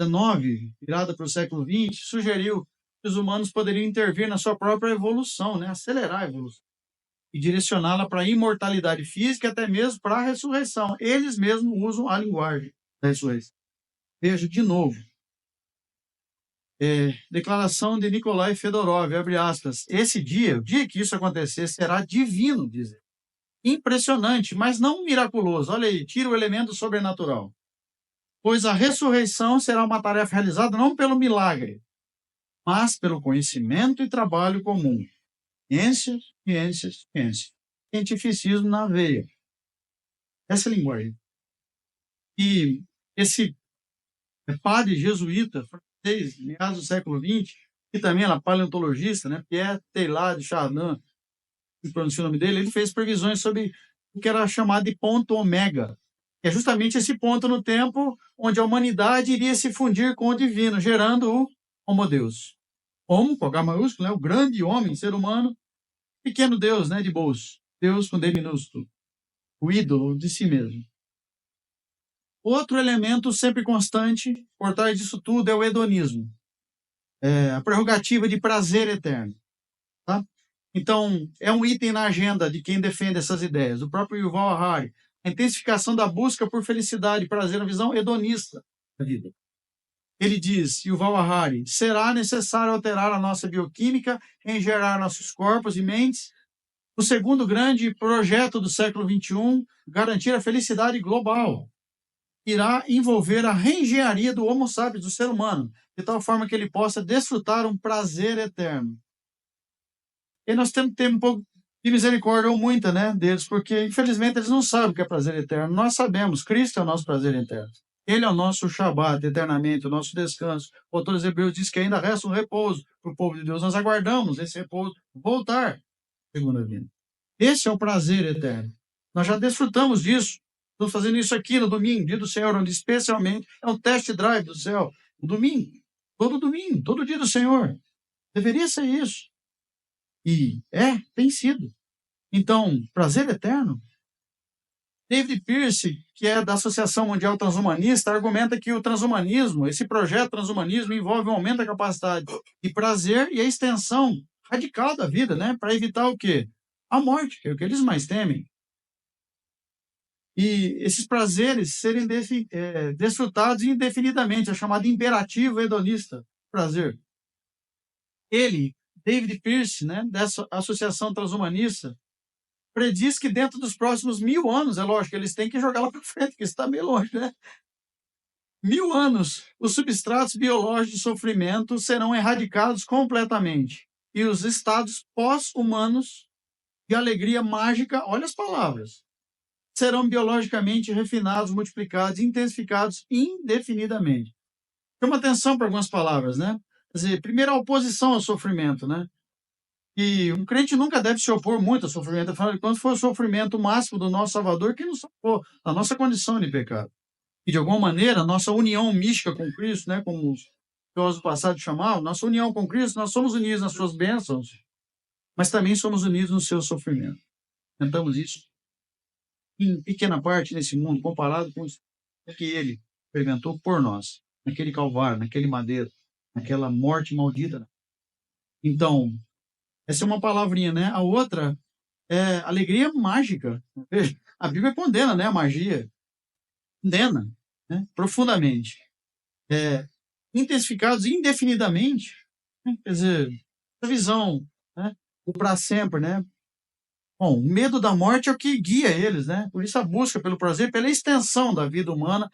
[SPEAKER 1] XIX, virada para o século XX, sugeriu que os humanos poderiam intervir na sua própria evolução, né, acelerar a evolução e direcioná-la para a imortalidade física e até mesmo para a ressurreição. Eles mesmos usam a linguagem da ressurreição. Veja de novo. Declaração de Nikolai Fedorov, abre aspas. Esse dia, o dia que isso acontecer, será divino, diz ele. Impressionante, mas não miraculoso. Olha aí, tira o elemento sobrenatural. Pois a ressurreição será uma tarefa realizada não pelo milagre, mas pelo conhecimento e trabalho comum. Ciência, ciência, ciência. Cientificismo na veia. Essa é a linguagem. E esse padre jesuíta francês, meados do século XX, que também era paleontologista, né, Pierre Teilhard de Chardin, que pronuncia o nome dele, ele fez previsões sobre o que era chamado de ponto ômega, que é justamente esse ponto no tempo onde a humanidade iria se fundir com o divino, gerando o Homo Deus. Homo, com H maiúsculo, né, o grande homem, ser humano, pequeno Deus, né, de bolso. Deus com D minúsculo. O ídolo de si mesmo. Outro elemento sempre constante por trás disso tudo é o hedonismo. A prerrogativa de prazer eterno. Tá? Então, é um item na agenda de quem defende essas ideias. O próprio Yuval Harari. A intensificação da busca por felicidade e prazer, uma visão hedonista da vida. Ele diz, Yuval Harari, será necessário alterar a nossa bioquímica em gerar nossos corpos e mentes. O segundo grande projeto do século XXI, garantir a felicidade global, irá envolver a reengenharia do Homo sapiens, do ser humano, de tal forma que ele possa desfrutar um prazer eterno. E nós temos que ter um pouco de misericórdia, ou muita, né, deles, porque, infelizmente, eles não sabem o que é prazer eterno. Nós sabemos, Cristo é o nosso prazer eterno. Ele é o nosso Shabat, eternamente, o nosso descanso. O autor dos Hebreus diz que ainda resta um repouso para o povo de Deus. Nós aguardamos esse repouso voltar, segundo a vida. Esse é o prazer eterno. Nós já desfrutamos disso. Estamos fazendo isso aqui no domingo, dia do Senhor, onde especialmente é um test drive do céu. No domingo, todo dia do Senhor. Deveria ser isso. E tem sido. Então, prazer eterno. David Pearce, que é da Associação Mundial Transhumanista, argumenta que o transhumanismo, esse projeto transhumanismo, envolve um aumento da capacidade de prazer e a extensão radical da vida, né? Para evitar o quê? A morte, que é o que eles mais temem. E esses prazeres serem desfrutados indefinidamente, é chamado imperativo hedonista, prazer. Ele, David Pearce, né, dessa Associação Transhumanista, prediz que dentro dos próximos 1000 anos, é lógico, eles têm que jogar lá para frente, porque isso está meio longe, né? 1000 anos, os substratos biológicos de sofrimento serão erradicados completamente. E os estados pós-humanos de alegria mágica, olha as palavras, serão biologicamente refinados, multiplicados, intensificados indefinidamente. Chama atenção para algumas palavras, né? Quer dizer, primeiro, a oposição ao sofrimento, né? E um crente nunca deve se opor muito ao sofrimento. Afinal de contas, foi o sofrimento máximo do nosso Salvador que nos salvou da nossa condição de pecado. E, de alguma maneira, a nossa união mística com Cristo, né? Como os filósofos passados chamavam, nossa união com Cristo, nós somos unidos nas suas bênçãos, mas também somos unidos no seu sofrimento. Tentamos isso em pequena parte nesse mundo, comparado com o que ele experimentou por nós, naquele calvário, naquele madeiro, naquela morte maldita. Então, essa é uma palavrinha, né? A outra é alegria mágica. A Bíblia condena, né, a magia. Condena, né, profundamente. Intensificados indefinidamente. Né? Quer dizer, a visão, né, o para sempre, né? Bom, o medo da morte é o que guia eles, né? Por isso a busca pelo prazer, pela extensão da vida humana,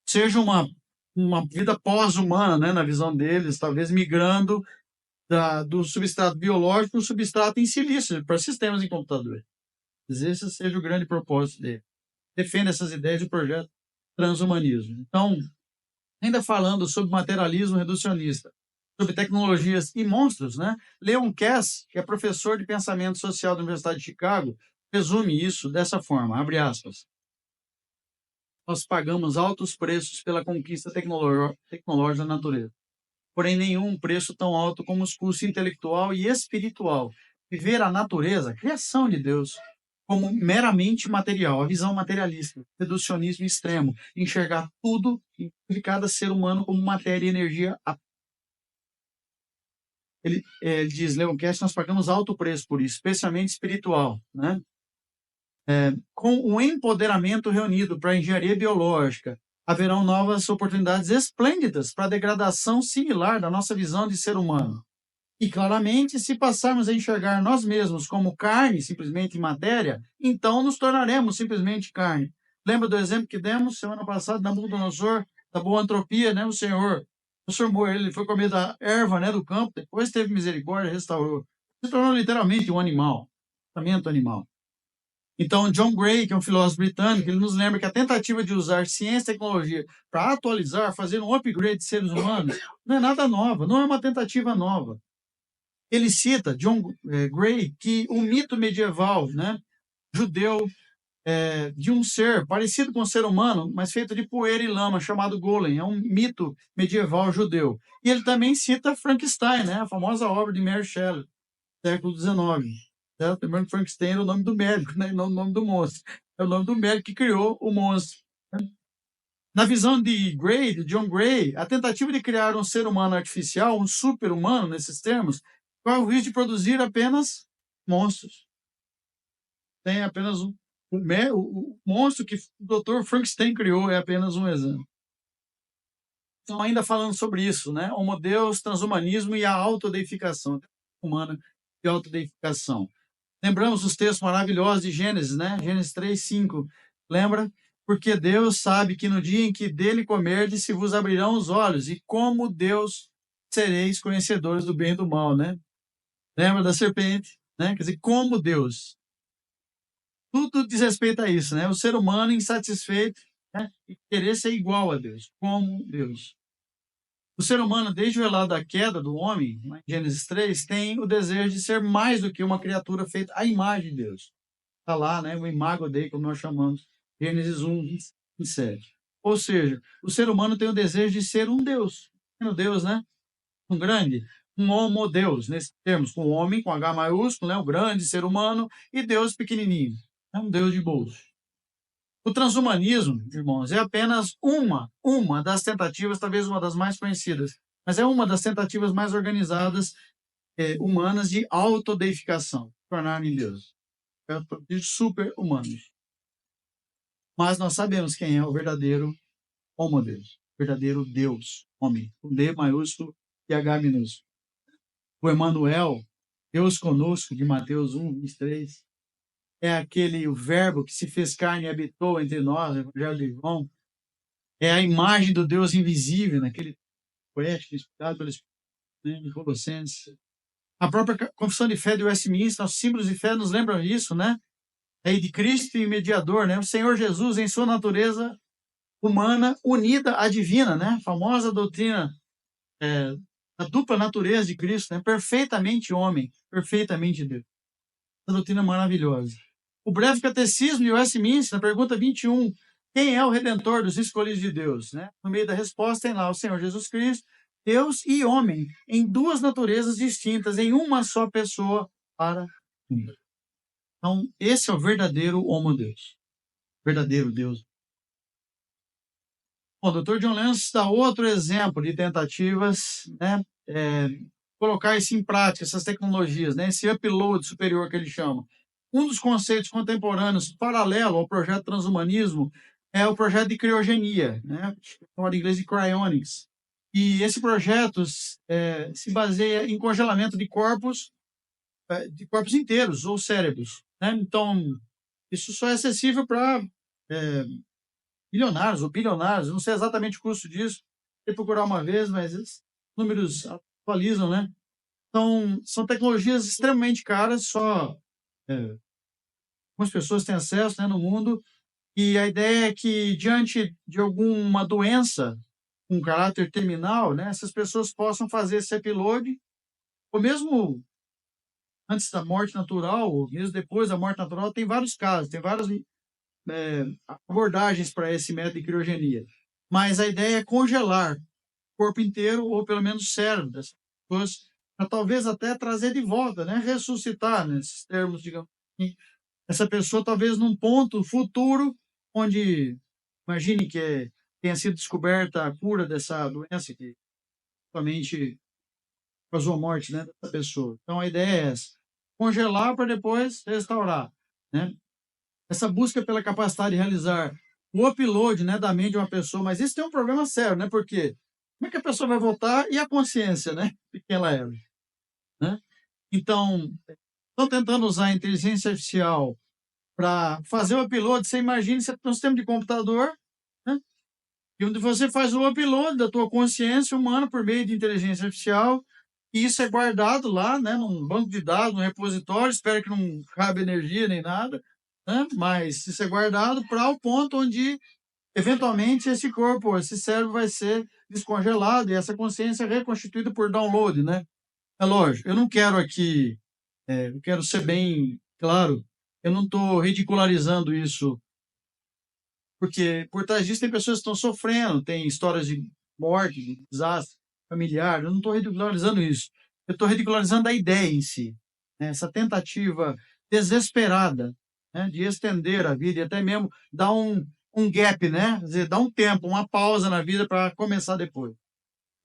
[SPEAKER 1] seja uma vida pós-humana, né, na visão deles, talvez migrando do substrato biológico para o substrato em silício, para sistemas em computador. Esse seja o grande propósito dele. Defende essas ideias de projeto transhumanismo. Então, ainda falando sobre materialismo reducionista, sobre tecnologias e monstros, né? Leon Kass, que é professor de pensamento social da Universidade de Chicago, resume isso dessa forma, abre aspas. Nós pagamos altos preços pela conquista tecnológica da natureza. Porém, nenhum preço tão alto como os custos intelectual e espiritual. Viver a natureza, a criação de Deus, como meramente material, a visão materialista, reducionismo extremo, enxergar tudo e cada ser humano como matéria e energia. Ele diz, Leon Kass, nós pagamos alto preço por isso, especialmente espiritual, né? Com o empoderamento reunido para a engenharia biológica, haverão novas oportunidades esplêndidas para a degradação similar da nossa visão de ser humano. E, claramente, se passarmos a enxergar nós mesmos como carne, simplesmente matéria, então nos tornaremos simplesmente carne. Lembra do exemplo que demos semana passada, Nabucodonosor, da boa antropia, né? O Senhor transformou ele foi comer da erva, né, do campo, depois teve misericórdia, restaurou. Se tornou literalmente um animal, tratamento animal. Então, John Gray, que é um filósofo britânico, ele nos lembra que a tentativa de usar ciência e tecnologia para atualizar, fazer um upgrade de seres humanos, não é nada nova, não é uma tentativa nova. Ele cita, John Gray, que o mito medieval, né, judeu, de um ser parecido com o ser humano, mas feito de poeira e lama, chamado Golem. É um mito medieval judeu. E ele também cita Frankenstein, né, a famosa obra de Mary Shelley, século XIX. Certo? Lembrando que Frankenstein era o nome do médico, né? E não o nome do monstro. É o nome do médico que criou o monstro. Na visão de Gray, de John Gray, a tentativa de criar um ser humano artificial, um super-humano nesses termos, corre o risco de produzir apenas monstros. Tem apenas um. O monstro que o Dr. Frankenstein criou é apenas um exemplo. Então, ainda falando sobre isso, né? Homo Deus, transhumanismo e a autodeificação humana e autodeificação. Lembramos os textos maravilhosos de Gênesis, né? Gênesis 3:5. Lembra? Porque Deus sabe que no dia em que dele comerdes, se vos abrirão os olhos, e como Deus sereis conhecedores do bem e do mal, né? Lembra da serpente, né? Quer dizer, como Deus. Tudo diz respeito a isso, né? O ser humano insatisfeito, né? E querer ser igual a Deus, como Deus. O ser humano, desde o relato da queda do homem, em Gênesis 3, tem o desejo de ser mais do que uma criatura feita à imagem de Deus. Está lá, né? O imago Dei, como nós chamamos, Gênesis 1:27. Ou seja, o ser humano tem o desejo de ser um Deus. Um Deus, né? Um grande, um homo Deus, nesses termos, com homem, com H maiúsculo, né? O grande ser humano, e Deus pequenininho. É um Deus de bolso. O transhumanismo, irmãos, é apenas uma das tentativas, talvez uma das mais conhecidas, mas é uma das tentativas mais organizadas humanas de autodeificação, tornar-me Deus, de super-humanos. Mas nós sabemos quem é o verdadeiro Homo Deus, verdadeiro Deus, homem, com D maiúsculo e H minúsculo. O Emmanuel, Deus conosco, de Mateus 1:23, é aquele o verbo que se fez carne e habitou entre nós, Evangelho de João, é a imagem do Deus invisível, naquele poético inspirado pelo Espírito, né, de Colossenses. A própria Confissão de Fé de Westminster, os símbolos de fé nos lembram isso, né? É de Cristo e mediador, né? O Senhor Jesus, em sua natureza humana, unida à divina, né? A famosa doutrina da dupla natureza de Cristo, né? Perfeitamente homem, perfeitamente Deus. Uma doutrina maravilhosa. O breve catecismo de Westminster, na pergunta 21, quem é o redentor dos escolhidos de Deus? Né? No meio da resposta tem lá o Senhor Jesus Cristo, Deus e homem, em duas naturezas distintas, em uma só pessoa para um. Então, esse é o verdadeiro Homo Deus. Verdadeiro Deus. Bom, o Dr. John Lenz dá outro exemplo de tentativas, né? Colocar isso em prática, essas tecnologias, né? Esse upload superior que ele chama. Um dos conceitos contemporâneos paralelo ao projeto transhumanismo é o projeto de criogenia, né? Chamado em inglês de cryonics. E esse projeto se baseia em congelamento de corpos inteiros ou cérebros, né? Então, isso só é acessível para milionários ou bilionários, não sei exatamente o custo disso, tem que procurar uma vez, mas esses números atualizam, né? Então, são tecnologias extremamente caras, só algumas pessoas têm acesso, né, no mundo, e a ideia é que, diante de alguma doença com caráter terminal, né, essas pessoas possam fazer esse upload, ou mesmo antes da morte natural, ou mesmo depois da morte natural, tem vários casos, tem várias abordagens para esse método de criogenia. Mas a ideia é congelar o corpo inteiro, ou pelo menos o cérebro dessas pessoas, para talvez até trazer de volta, né, ressuscitar, nesses termos, digamos assim, essa pessoa talvez num ponto futuro, onde, imagine que tenha sido descoberta a cura dessa doença que somente causou a morte, né, dessa pessoa. Então, a ideia é essa: congelar para depois restaurar, né? Essa busca pela capacidade de realizar o upload, né, da mente de uma pessoa, mas isso tem um problema sério, né? Porque como é que a pessoa vai voltar e a consciência, né, de quem ela era, né? Então, estão tentando usar a inteligência artificial para fazer o upload. Você imagina, você tem um sistema de computador, né, e onde você faz o upload da tua consciência humana por meio de inteligência artificial, e isso é guardado lá, né, num banco de dados, num repositório. Espero que não cabe energia nem nada, né, mas isso é guardado para o ponto onde, eventualmente, esse corpo, esse cérebro vai ser descongelado e essa consciência reconstituída por download, né? É lógico, eu não quero aqui, eu quero ser bem claro, eu não estou ridicularizando isso, porque por trás disso tem pessoas que estão sofrendo, tem histórias de morte, de desastre familiar. Eu não estou ridicularizando isso. Eu estou ridicularizando a ideia em si. né, essa tentativa desesperada, né, de estender a vida e até mesmo dar um gap, né? Quer dizer, dar um tempo, uma pausa na vida para começar depois.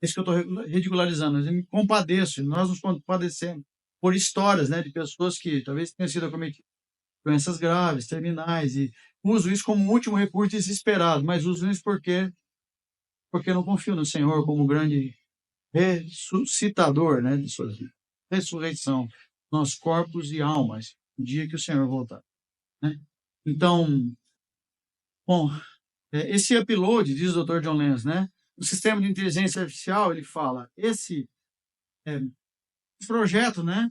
[SPEAKER 1] Isso que eu estou ridicularizando. Eu me compadeço, nós nos compadecemos por histórias, né, de pessoas que talvez tenham sido acometidas de doenças graves, terminais, e uso isso como um último recurso desesperado, mas uso isso porque não confio no Senhor como grande ressuscitador, né, de suas vidas. Ressurreição, nossos corpos e almas, no dia que o Senhor voltar, né? Então, bom, esse upload, diz o Dr. John Lenz, né, o sistema de inteligência artificial, ele fala, esse projeto, né,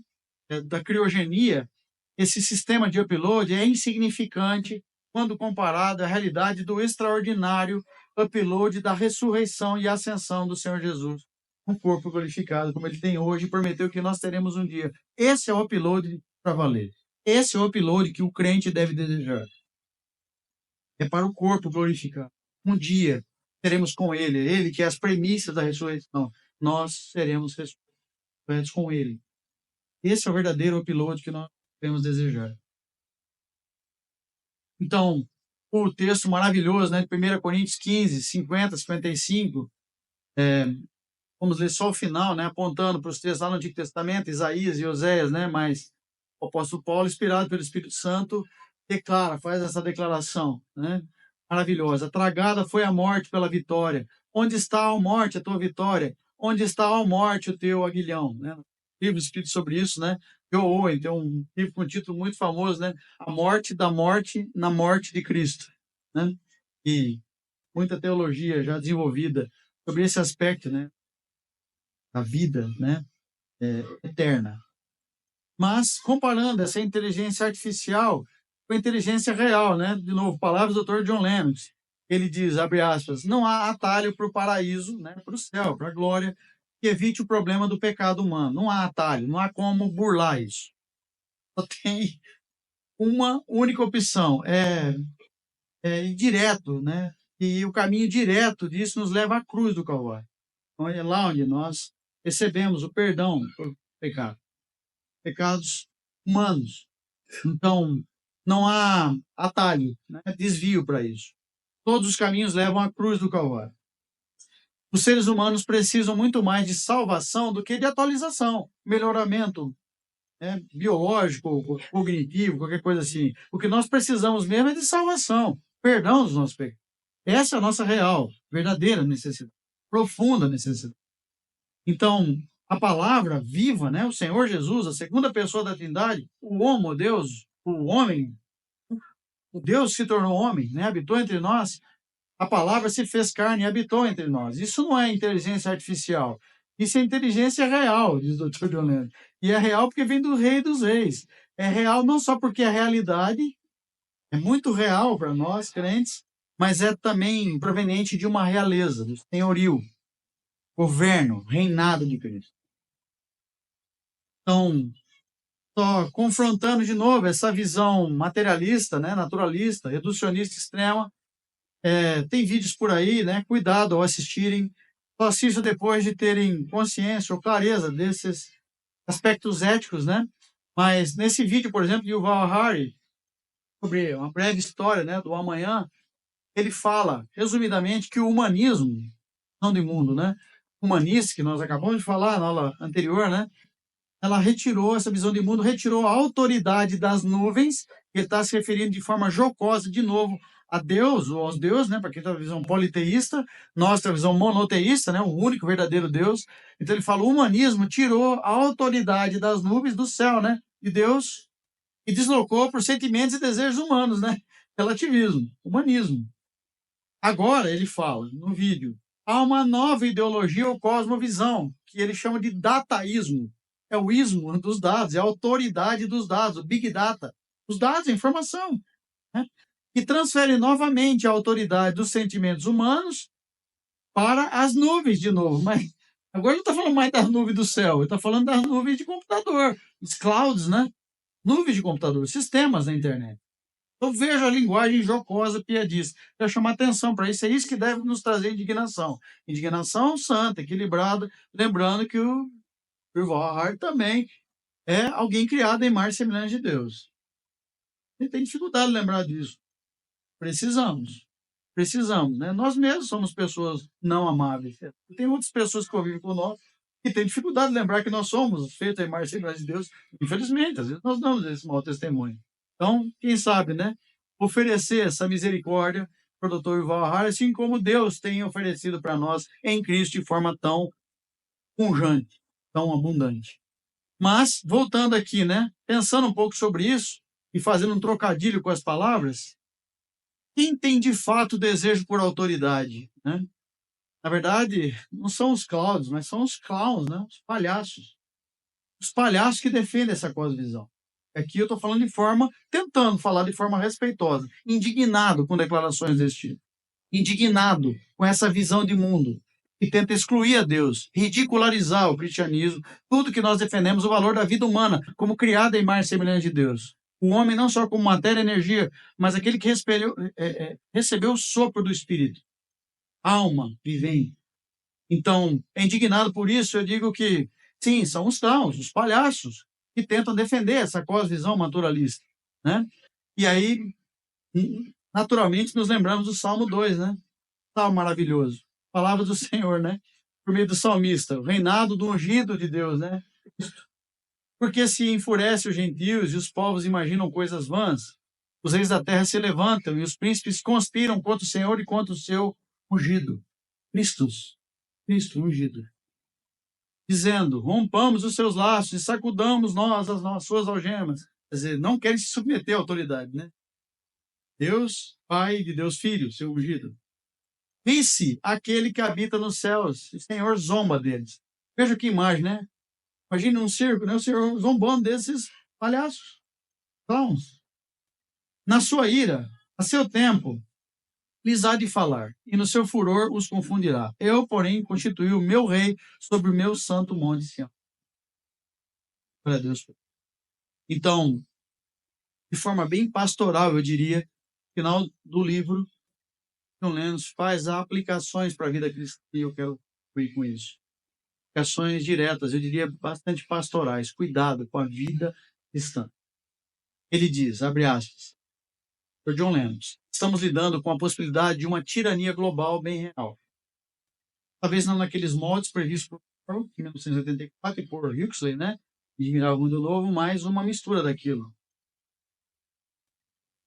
[SPEAKER 1] da criogenia, esse sistema de upload é insignificante quando comparado à realidade do extraordinário upload da ressurreição e ascensão do Senhor Jesus, um corpo glorificado como ele tem hoje, e prometeu que nós teremos um dia. Esse é o upload para valer. Esse é o upload que o crente deve desejar. É para o corpo glorificado. Um dia teremos com ele que é as premissas da ressurreição. Nós seremos ressurreitos com ele. Esse é o verdadeiro upload que nós devemos desejar. Então, o texto maravilhoso, né, de 1 Coríntios 15, 50, 55, vamos ler só o final, né, apontando para os textos lá no Antigo Testamento, Isaías e Oséias, né, mas o apóstolo Paulo, inspirado pelo Espírito Santo, faz essa declaração, né, maravilhosa. Tragada foi a morte pela vitória. Onde está a morte, a tua vitória? Onde está a morte, o teu aguilhão? Né? Livro escrito sobre isso, né? Joe Owen tem um livro com um título muito famoso, né? A morte da morte na morte de Cristo, né? E muita teologia já desenvolvida sobre esse aspecto, né? Da vida, né? Eterna. Mas comparando essa inteligência artificial com a inteligência real, né? De novo, palavras do Dr. John Lennox. Ele diz, abre aspas, não há atalho para o paraíso, né? Para o céu, para a glória, que evite o problema do pecado humano. Não há atalho, não há como burlar isso. Só tem uma única opção, é ir direto, né? E o caminho direto disso nos leva à cruz do Calvário. Então, é lá onde nós recebemos o perdão por pecado. Pecados humanos. Então, não há atalho, né? Desvio para isso. Todos os caminhos levam à cruz do Calvário. Os seres humanos precisam muito mais de salvação do que de atualização, melhoramento, né, biológico, cognitivo, qualquer coisa assim. O que nós precisamos mesmo é de salvação, perdão dos nossos pecados. Essa é a nossa real, verdadeira necessidade, profunda necessidade. Então, a palavra viva, né, o Senhor Jesus, a segunda pessoa da Trindade, o homo, Deus, o homem, o Deus se tornou homem, né, habitou entre nós. A palavra se fez carne e habitou entre nós. Isso não é inteligência artificial. Isso é inteligência real, diz o Dr. John Lennon. E é real porque vem do Rei dos Reis. É real não só porque é realidade, é muito real para nós, crentes, mas é também proveniente de uma realeza, do senhorio, governo, reinado de Cristo. Então, só confrontando de novo essa visão materialista, né, naturalista, reducionista extrema. Tem vídeos por aí, né? Cuidado ao assistirem. Só assista depois de terem consciência ou clareza desses aspectos éticos, né? Mas nesse vídeo, por exemplo, de Yuval Harari, sobre uma breve história, né, do amanhã, ele fala, resumidamente, que o humanismo, não do mundo, né? Humanista, que nós acabamos de falar na aula anterior, né? Ela retirou, essa visão de mundo, retirou a autoridade das nuvens. Ele está se referindo de forma jocosa, de novo, a Deus, ou aos deuses, né? Para quem tem a visão politeísta, nós temos a visão monoteísta, né? O único verdadeiro Deus. Então ele fala, o humanismo tirou a autoridade das nuvens do céu, né? De Deus, e deslocou por sentimentos e desejos humanos, né? Relativismo, humanismo. Agora, ele fala, no vídeo, há uma nova ideologia ou cosmovisão, que ele chama de dataísmo. É o ismo dos dados, é a autoridade dos dados, o Big Data. Os dados, a informação, né? Que transfere novamente a autoridade dos sentimentos humanos para as nuvens de novo. Mas agora não está falando mais das nuvens do céu, ele está falando das nuvens de computador, os clouds, né? Nuvens de computador, sistemas na internet. Eu vejo a linguagem jocosa, piadista. Quero chamar atenção para isso. É isso que deve nos trazer indignação. Indignação santa, equilibrada, lembrando que o Yuval Harari também é alguém criado em imagem e semelhança de Deus. Ele tem dificuldade de lembrar disso. Precisamos. Precisamos, né? Nós mesmos somos pessoas não amáveis. Tem outras pessoas que convivem conosco que têm dificuldade de lembrar que nós somos feitos à imagem e semelhança de Deus. Infelizmente, às vezes nós damos esse mau testemunho. Então, quem sabe, né? Oferecer essa misericórdia para o Dr. Yuval Harari, assim como Deus tem oferecido para nós em Cristo de forma tão pungente, tão abundante. Mas, voltando aqui, né? Pensando um pouco sobre isso e fazendo um trocadilho com as palavras, quem tem de fato desejo por autoridade, né? Na verdade, não são os cláudios, mas são os clowns, né? Os palhaços. Os palhaços que defendem essa cosmovisão. Aqui eu estou falando tentando falar de forma respeitosa, indignado com declarações desse tipo. Indignado com essa visão de mundo que tenta excluir a Deus, ridicularizar o cristianismo, tudo que nós defendemos, o valor da vida humana, como criada em imagem e semelhança de Deus. O homem não só como matéria e energia, mas aquele que recebeu o sopro do Espírito. Alma vivente. Então, indignado por isso, eu digo que, sim, são os clowns, os palhaços, que tentam defender essa cosmovisão naturalista, né? E aí, naturalmente, nos lembramos do Salmo 2, né? Salmo maravilhoso. Palavra do Senhor, né? Por meio do salmista, o reinado do ungido de Deus, né? Porque se enfurece os gentios e os povos imaginam coisas vãs, os reis da terra se levantam e os príncipes conspiram contra o Senhor e contra o seu ungido. Cristo ungido. Dizendo, rompamos os seus laços e sacudamos nós as suas algemas. Quer dizer, não querem se submeter à autoridade, né? Deus, Pai de Deus Filho, seu ungido. Ri-se aquele que habita nos céus, o Senhor zomba deles. Veja que imagem, né? Imagina um circo, né? O Senhor zombando desses palhaços, clowns. Na sua ira, a seu tempo, lhes há de falar, e no seu furor os confundirá. Eu, porém, constituí o meu rei sobre o meu santo monte Sião. Glória a Deus. Então, de forma bem pastoral, eu diria, no final do livro, John Lennon faz aplicações para a vida cristã, e eu quero ir com isso. Aplicações diretas, eu diria, bastante pastorais. Cuidado com a vida cristã. Ele diz, abre aspas, por John Lennon, estamos lidando com a possibilidade de uma tirania global bem real. Talvez não naqueles moldes previstos por 1984 e por Huxley, né? Admirar o Mundo Novo, mas uma mistura daquilo.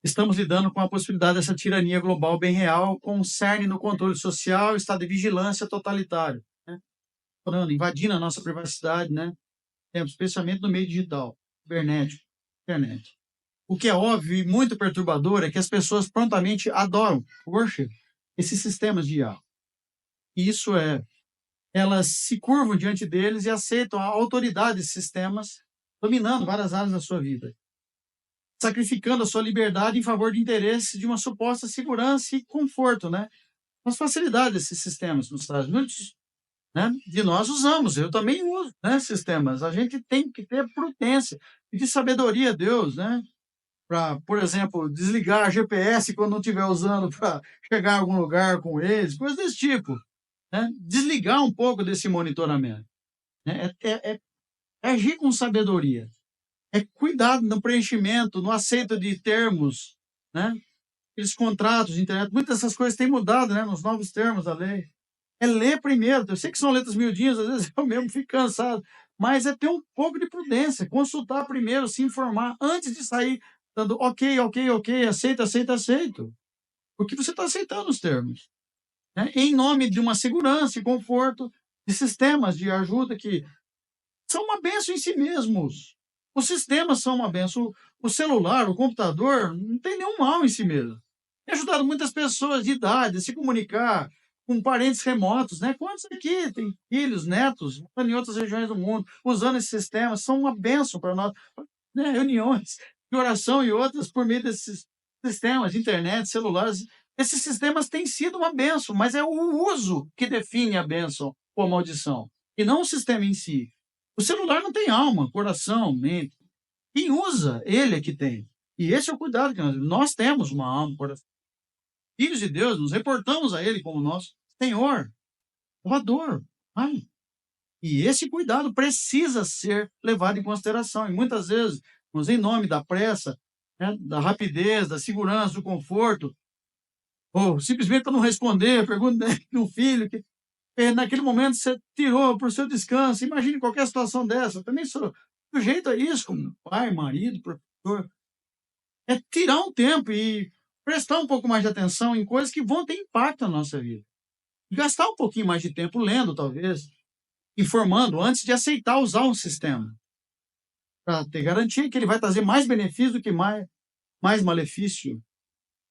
[SPEAKER 1] Estamos lidando com a possibilidade dessa tirania global bem real, com um cerne no controle social, estado de vigilância totalitário, né? Invadindo a nossa privacidade, né? Especialmente no meio digital, cibernético, internet. O que é óbvio e muito perturbador é que as pessoas prontamente adoram, worship, esses sistemas de IA. E isso elas se curvam diante deles e aceitam a autoridade desses sistemas, dominando várias áreas da sua vida, sacrificando a sua liberdade em favor de interesses de uma suposta segurança e conforto, né? As facilidades desses sistemas nos Estados Unidos, né? De nós usamos, eu também uso, né? Sistemas. A gente tem que ter prudência e de sabedoria a Deus, né? Para, por exemplo, desligar GPS quando não estiver usando para chegar a algum lugar com eles, coisas desse tipo, né? Desligar um pouco desse monitoramento, né? É agir com sabedoria. É cuidado no preenchimento, no aceito de termos, né? Aqueles contratos de internet, muitas dessas coisas têm mudado, né? Nos novos termos da lei. É ler primeiro. Eu sei que são letras miudinhas, às vezes eu mesmo fico cansado, mas é ter um pouco de prudência, consultar primeiro, se informar, antes de sair dando ok, aceito. Porque você está aceitando os termos, né? Em nome de uma segurança e conforto, de sistemas de ajuda que são uma bênção em si mesmos. Os sistemas são uma bênção. O celular, o computador, não tem nenhum mal em si mesmo. Tem ajudado muitas pessoas de idade a se comunicar com parentes remotos, né? Quantos aqui têm filhos, netos, em outras regiões do mundo, usando esses sistemas, são uma bênção para nós, né? Reuniões de oração e outras por meio desses sistemas, de internet, celulares. Esses sistemas têm sido uma bênção, mas é o uso que define a bênção ou a maldição, e não o sistema em si. O celular não tem alma, coração, mente. Quem usa, ele é que tem. E esse é o cuidado que nós temos, uma alma, coração. Filhos de Deus, nos reportamos a ele como nosso Senhor, Salvador, Pai. E esse cuidado precisa ser levado em consideração. E muitas vezes, em nome da pressa, né, da rapidez, da segurança, do conforto, ou simplesmente para não responder a pergunta do filho, que naquele momento você tirou para o seu descanso. Imagine qualquer situação dessa. Eu também sou sujeito a isso, como pai, marido, professor. É tirar um tempo e prestar um pouco mais de atenção em coisas que vão ter impacto na nossa vida. Gastar um pouquinho mais de tempo lendo, talvez, informando, antes de aceitar usar um sistema, para ter garantia que ele vai trazer mais benefício do que mais malefício.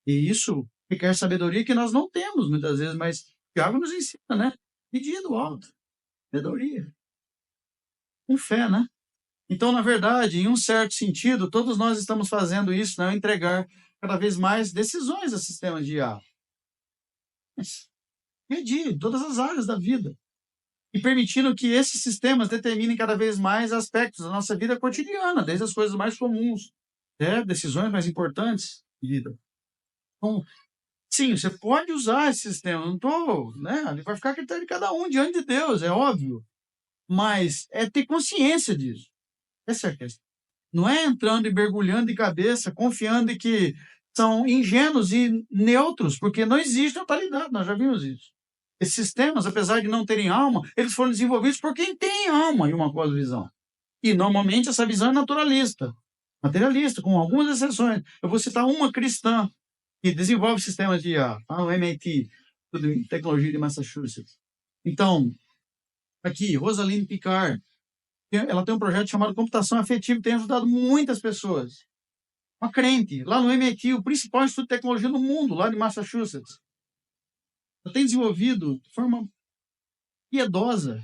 [SPEAKER 1] E isso requer sabedoria que nós não temos muitas vezes, mas Tiago nos ensina, né? Pedir do alto, sabedoria, com fé, né? Então, na verdade, em um certo sentido, todos nós estamos fazendo isso, né? Entregar cada vez mais decisões a sistemas de IA. Medir todas as áreas da vida. E permitindo que esses sistemas determinem cada vez mais aspectos da nossa vida cotidiana, desde as coisas mais comuns, até decisões mais importantes de vida. Então, sim, você pode usar esse sistema, não estou, né? Ele vai ficar a critério de cada um diante de Deus, é óbvio. Mas é ter consciência disso. Essa é a questão. Não é entrando e mergulhando de cabeça, confiando em que são ingênuos e neutros, porque não existe neutralidade, nós já vimos isso. Esses sistemas, apesar de não terem alma, eles foram desenvolvidos por quem tem alma e uma cosmovisão. E, normalmente, essa visão é naturalista, materialista, com algumas exceções. Eu vou citar uma cristã que desenvolve sistemas de IA, o MIT, tecnologia de Massachusetts. Então, aqui, Rosalind Picard, ela tem um projeto chamado Computação Afetiva, que tem ajudado muitas pessoas. Uma crente, lá no MIT, o principal instituto de tecnologia do mundo, lá de Massachusetts. Ela tem desenvolvido de forma piedosa,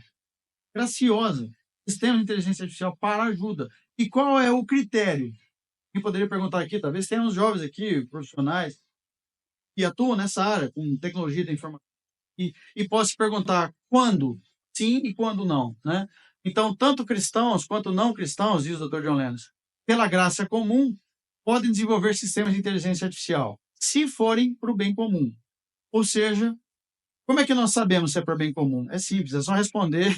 [SPEAKER 1] graciosa, sistemas de inteligência artificial para ajuda. E qual é o critério? Eu poderia perguntar aqui, talvez tenha uns jovens aqui, profissionais, que atuam nessa área, com tecnologia da informação, e posso perguntar quando sim e quando não, né? Então, tanto cristãos quanto não cristãos, diz o Dr. John Lennox, pela graça comum, podem desenvolver sistemas de inteligência artificial, se forem para o bem comum. Ou seja, como é que nós sabemos se é para o bem comum? É simples, é só responder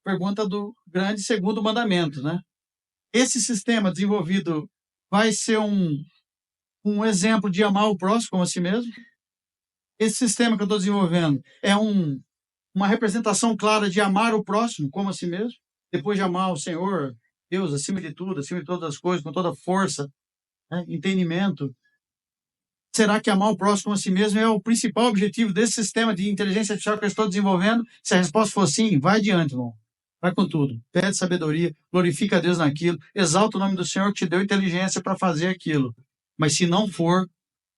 [SPEAKER 1] pergunta do grande segundo mandamento, né? Esse sistema desenvolvido vai ser um exemplo de amar o próximo como a si mesmo? Esse sistema que eu estou desenvolvendo é uma representação clara de amar o próximo como a si mesmo? Depois de amar o Senhor, Deus, acima de tudo, acima de todas as coisas, com toda força, né? Entendimento. Será que amar o próximo como a si mesmo é o principal objetivo desse sistema de inteligência artificial que eu estou desenvolvendo? Se a resposta for sim, vai adiante, irmão. Vai com tudo. Pede sabedoria, glorifica a Deus naquilo, exalta o nome do Senhor que te deu inteligência para fazer aquilo. Mas se não for,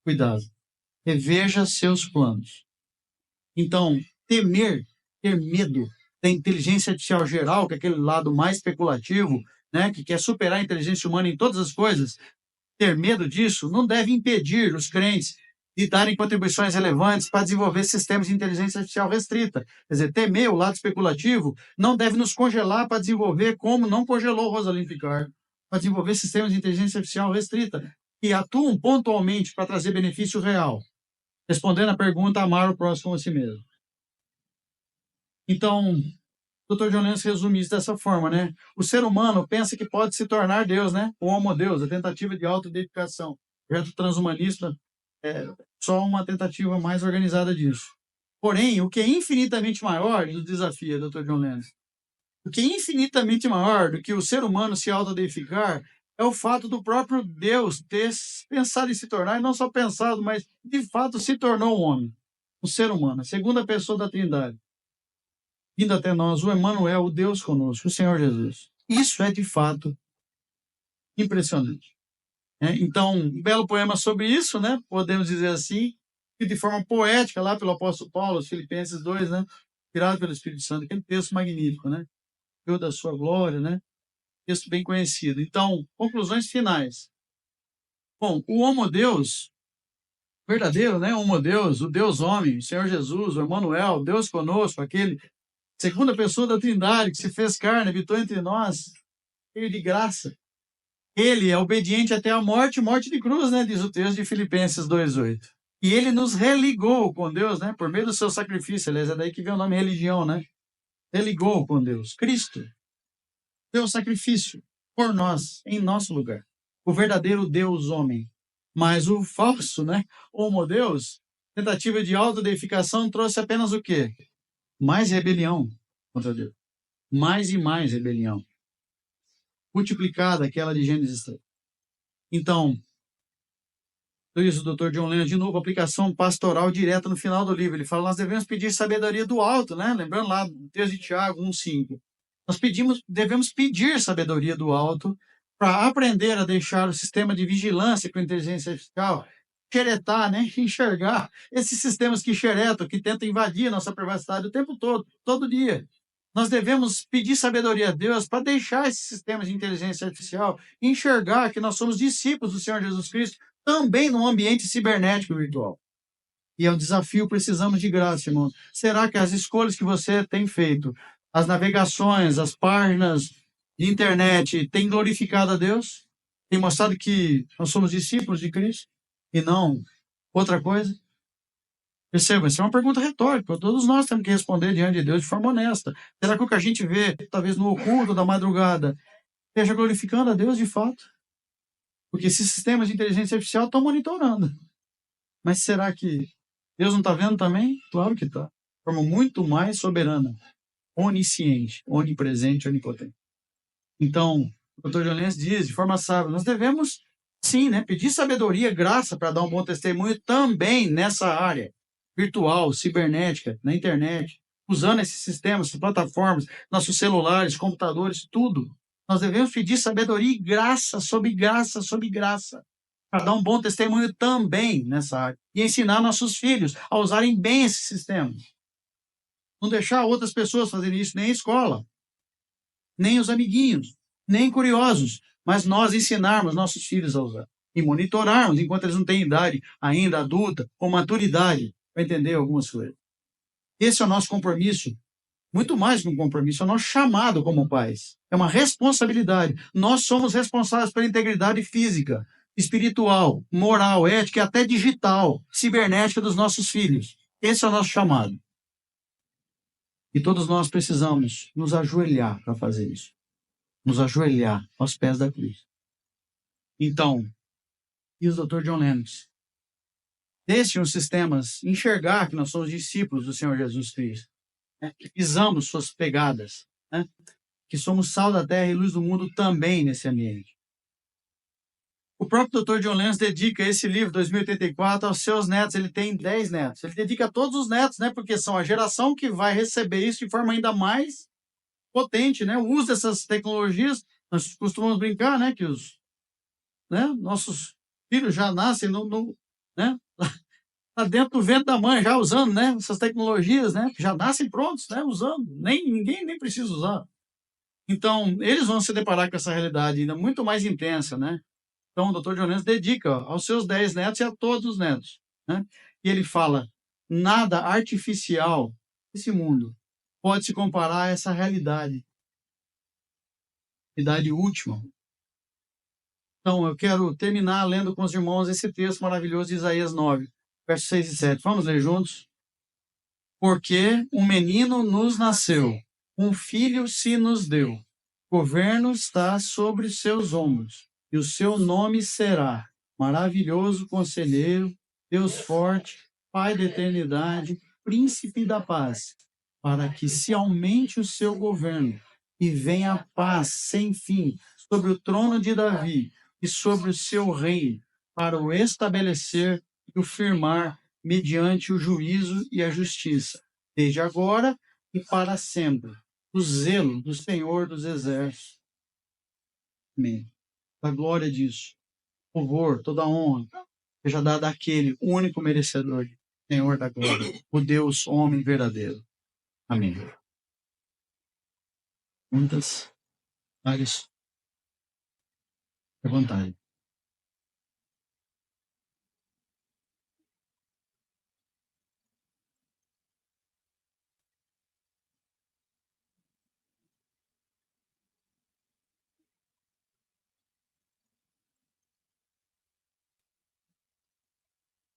[SPEAKER 1] cuidado. Reveja seus planos. Então, ter medo da inteligência artificial geral, que é aquele lado mais especulativo, né, que quer superar a inteligência humana em todas as coisas, ter medo disso não deve impedir os crentes de darem contribuições relevantes para desenvolver sistemas de inteligência artificial restrita. Quer dizer, temer o lado especulativo não deve nos congelar para desenvolver, como não congelou Rosalind Picard, para desenvolver sistemas de inteligência artificial restrita, que atuam pontualmente para trazer benefício real. Respondendo à pergunta, amar o próximo como a si mesmo. Então, o Dr. John Lennox resume isso dessa forma, né? O ser humano pensa que pode se tornar Deus, né? O homo Deus, a tentativa de autoidentificação. O projeto transhumanista é só uma tentativa mais organizada disso. Porém, o que é infinitamente maior, nos desafia, Dr. John Lennox, o que é infinitamente maior do que o ser humano se autoidentificar é o fato do próprio Deus ter pensado em se tornar, e não só pensado, mas de fato se tornou um homem, um ser humano, a segunda pessoa da Trindade. Vindo até nós, o Emmanuel, o Deus conosco, o Senhor Jesus. Isso é, de fato, impressionante. Então, um belo poema sobre isso, né? Podemos dizer assim, e de forma poética, lá pelo apóstolo Paulo, os Filipenses 2, né? Inspirado pelo Espírito Santo, aquele texto magnífico, né? Deus da sua glória, né? Texto bem conhecido. Então, conclusões finais. Bom, o Homo Deus, verdadeiro, né? O Homo Deus, o Deus homem, o Senhor Jesus, o Emmanuel, Deus conosco, aquele segunda pessoa da Trindade, que se fez carne, habitou entre nós, cheio de graça. Ele é obediente até a morte de cruz, né? Diz o texto de Filipenses 2:8. E ele nos religou com Deus, né? Por meio do seu sacrifício. Aliás, é daí que vem o nome religião, né? religou com Deus. Cristo deu o sacrifício por nós, em nosso lugar. O verdadeiro Deus homem. Mas o falso, né? Homo Deus, tentativa de autodeificação trouxe apenas o quê? Mais rebelião contra Deus. Mais e mais rebelião. Multiplicada aquela de Gênesis 3. Então, por isso, o Dr. John Lennon, de novo, aplicação pastoral direta no final do livro. Ele fala, nós devemos pedir sabedoria do alto, né? Lembrando lá do texto de Tiago 1,5. Nós devemos pedir sabedoria do alto para aprender a deixar o sistema de vigilância com a inteligência artificial xeretar, né? Enxergar esses sistemas que xeretam, que tentam invadir a nossa privacidade o tempo todo, todo dia. Nós devemos pedir sabedoria a Deus para deixar esses sistemas de inteligência artificial enxergar que nós somos discípulos do Senhor Jesus Cristo também no ambiente cibernético virtual. E é um desafio, precisamos de graça, irmão. Será que as escolhas que você tem feito, as navegações, as páginas de internet, têm glorificado a Deus? Tem mostrado que nós somos discípulos de Cristo e não outra coisa? Perceba, essa é uma pergunta retórica. Todos nós temos que responder diante de Deus de forma honesta. Será que o que a gente vê, talvez no oculto da madrugada, esteja glorificando a Deus de fato? Porque esses sistemas de inteligência artificial estão monitorando. Mas será que Deus não está vendo também? Claro que está. De forma muito mais soberana, onisciente, onipresente, onipotente. Então, o Dr. John Lennon diz, de forma sábia, nós devemos, sim, né, pedir sabedoria, graça para dar um bom testemunho também nessa área virtual, cibernética, na internet, usando esses sistemas, essas plataformas, nossos celulares, computadores, tudo. Nós devemos pedir sabedoria e graça sobre graça sobre graça, para dar um bom testemunho também nessa área. E ensinar nossos filhos a usarem bem esses sistemas. Não deixar outras pessoas fazerem isso, nem a escola, nem os amiguinhos, nem curiosos, mas nós ensinarmos nossos filhos a usar. E monitorarmos enquanto eles não têm idade ainda adulta ou maturidade para entender algumas coisas. Esse é o nosso compromisso. Muito mais que um compromisso, é o nosso chamado como pais. É uma responsabilidade. Nós somos responsáveis pela integridade física, espiritual, moral, ética e até digital, cibernética dos nossos filhos. Esse é o nosso chamado. E todos nós precisamos nos ajoelhar para fazer isso. Nos ajoelhar aos pés da cruz. Então, e o Dr. John Lennon? Deixem os sistemas enxergar que nós somos discípulos do Senhor Jesus Cristo. Que pisamos suas pegadas, né? Que somos sal da terra e luz do mundo também nesse ambiente. O próprio Dr. John Lennon dedica esse livro, 2084, aos seus netos. Ele tem 10 netos. Ele dedica a todos os netos, né? Porque são a geração que vai receber isso de forma ainda mais potente, né? O uso dessas tecnologias, nós costumamos brincar, né? Que os nossos filhos já nascem né? Tá dentro do ventre da mãe, já usando, né, essas tecnologias, né, que já nascem prontos, né, usando, ninguém nem precisa usar. Então, eles vão se deparar com essa realidade ainda muito mais intensa, né? Então, o Dr. John Lennon dedica aos seus 10 netos e a todos os netos, né? E ele fala, nada artificial nesse mundo pode se comparar a essa realidade última. Então, eu quero terminar lendo com os irmãos esse texto maravilhoso de Isaías 9. Versos 6 e 7. Vamos ler juntos? Porque um menino nos nasceu, um filho se nos deu. O governo está sobre os seus ombros, e o seu nome será Maravilhoso Conselheiro, Deus Forte, Pai da Eternidade, Príncipe da Paz, para que se aumente o seu governo e venha a paz sem fim sobre o trono de Davi e sobre o seu reino, para o estabelecer e o firmar mediante o juízo e a justiça, desde agora e para sempre. O zelo do Senhor dos Exércitos. Amém. A glória disso, louvor, toda a honra, seja dada àquele único merecedor, Senhor da glória, o Deus, homem verdadeiro. Amém. Muitas, várias, à vontade.